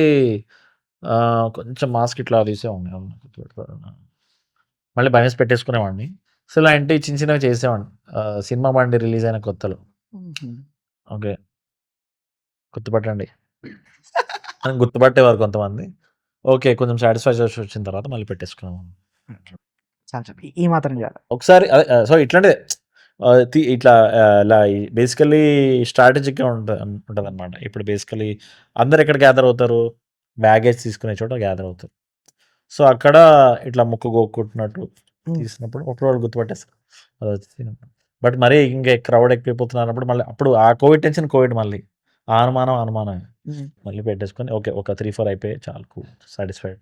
కొంచెం మాస్క్ ఇట్లా తీసేవాడిని. మళ్ళీ భయమేసి పెట్టేసుకునేవాడిని. సో, ఇలాంటివి చిన్న చిన్నవి చేసేవాడిని. 'సినిమా బండి' రిలీజ్ అయిన కొత్తలో. హుహు. ఓకే. గుర్తుపట్టండి. అని గుర్తుపట్టేవారు కొంతమంది. ఓకే. కొంచెం సాటిస్ఫాక్షన్ వచ్చిన తర్వాత మళ్ళీ పెట్టేసుకునేవాడిని. చాలు చాలు. ఈ మాత్రం చాలు. ఒకసారి అదే సో, ఇట్లాంటిదే ఇట్లా ఇలా బేసికల్లీ స్ట్రాటజిక్‌గా ఉంటదనమాట. ఇప్పుడు బేసికల్లీ అందరూ ఎక్కడ గ్యాదర్ అవుతారు? బ్యాగేజ్ తీసుకునే చోట గ్యాదర్ అవుతారు. సో, అక్కడ ఇట్లా ముక్కు గోక్కుంటున్నట్టు హ్మ్. తీసినప్పుడు అప్పుడు వాళ్ళు గుర్తుపట్టేస్తారు. అదొచ్చి బట్ మరీ ఇంక క్రౌడ్ ఎక్కువైపోతున్నారన్నప్పుడు మళ్ళీ అప్పుడు ఆ కోవిడ్ టెన్షన్ కోవిడ్ మళ్ళీ. ఆ అనుమానమే. హ్మ్. మళ్ళీ పెట్టేసుకొని ఓకే. ఒక 3, 4 అయిపోయాయి చాలు కూల్ సాటిస్ఫైడ్.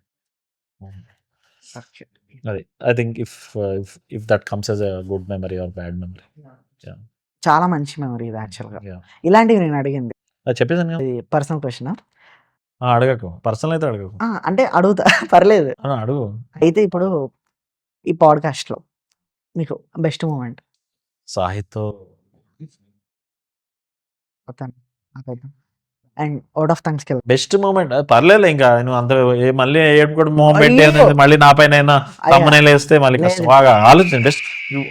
ఓకే. అది. I think if that comes as a good memory or bad memory. Yeah! చాలా మంచి మెమరీ ఇది యాక్చువల్‌గా. యాహ్! ఇలాంటివి నేను అడిగింది. అది చెప్పేసాను కదా! ఇది పర్సనల్ క్వెషనా? అడగకు. పర్సనల్ అయితే అడగకు. అంటే అడుగుతా పర్లేదు. అడుగు. అయితే ఇప్పుడు ఈ పాడ్‌కాస్ట్‌లో మీకు బెస్ట్ మూమెంట్ సాహిత్‌తో అతను అతను అండ్ ఔట్ ఆఫ్ థాంక్స్‌కెళ్తా. బెస్ట్ మూమెంట్ పర్లేదులే ఇంకా నువ్వు అంత మళ్ళీ ఏడుపుకోవడం మొహం అయ్యో! పెట్టి మళ్ళీ నా పైన అయ్యా! థంబ్‌నెయిల్ ఏస్తే మళ్ళీ కష్టం. లేదు. బాగా ఆలోచించండి.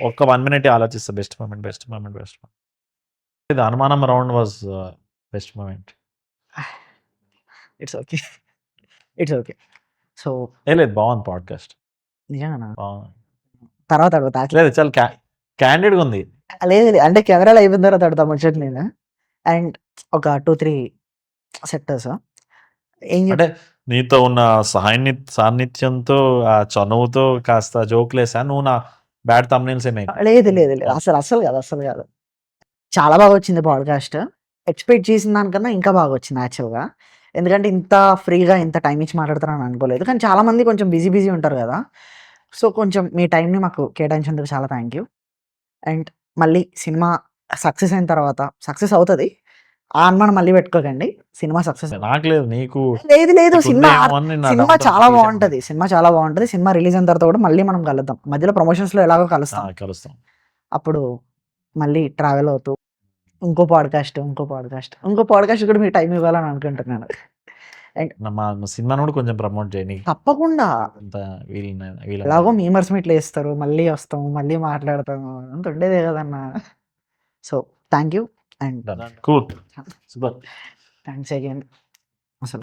ఒక్క 1 మినిటే ఆలోచిస్తా బెస్ట్ మూమెంట్. ఇది అనుమానం round was best moment. It's okay. It's okay. So లేదు బాగుంది పాడ్‌కాస్ట్. నిజంగానా? బాగుంది. తర్వాత అడుగుతా. లేదు చాలా క్యాండిడ్‌గా ఉంది. లేదు. అంటే కెమెరాలో అయిపోయిన తర్వాత అడుగుతా ముచ్చట నేను. అండ్ ఒక 2, 3 సెక్టర్స్ ఏం అంటే నీతో ఉన్న సాన్నిధ్యంతో, ఆ చనువుతో కాస్త జోక్‌లేసా నువ్వు నా బ్యాడ్ థంబ్‌నెయిల్స్ ఏమి లేదు. అస్సలు కాదు. చాలా బాగా వచ్చింది పాడ్‌కాస్ట్. ఎక్స్‌పెక్ట్ చేసిన దానికన్నా ఇంకా బాగా వచ్చింది యాక్చువల్‌గా. ఎందుకంటే ఇంత ఫ్రీగా ఇంత టైమ్ ఇచ్చి మాట్లాడతారని అనుకోలేదు. కానీ చాలామంది కొంచెం బిజీ ఉంటారు కదా! సో, కొంచెం మీ టైమ్‌ని మాకు కేటాయించినందుకు చాలా థాంక్ యూ. అండ్ మళ్ళీ సినిమా సక్సెస్ అయిన తర్వాత సక్సెస్ అవుతది. ఆ అనుమానం మళ్ళీ పెట్టుకోకండి. సినిమా సక్సెస్ నాకు లేదు, నీకు లేదు లేదు. సినిమా నీకుందేమో అని నా సినిమా doubt చాలా తీసాను. బాగుంటది. సినిమా చాలా బాగుంటది. సినిమా రిలీజ్ అయిన తర్వాత కూడా మళ్ళీ మనం కలుద్దాం. మధ్యలో ప్రమోషన్స్‌లో ఎలాగో కలుస్తాం. కలుస్తాం. అప్పుడు మళ్ళీ ట్రావెల్ అవుతూ ఇంకో పాడ్‌కాస్ట్ కూడా మీకు టైం ఇవ్వాలని అనుకుంటున్నాను. మా సినిమాను కూడా కొంచెం ప్రమోట్ చేయి. నీకు తప్పకుండా. అంత వీలు ఎలాగో మీమర్స్ మీట్లు వేస్తారు. మళ్ళీ వస్తాము. మళ్ళీ మాట్లాడతాము. అంత ఉండేదే కదన్నా. So thank you and cool super. Thanks again. అసలు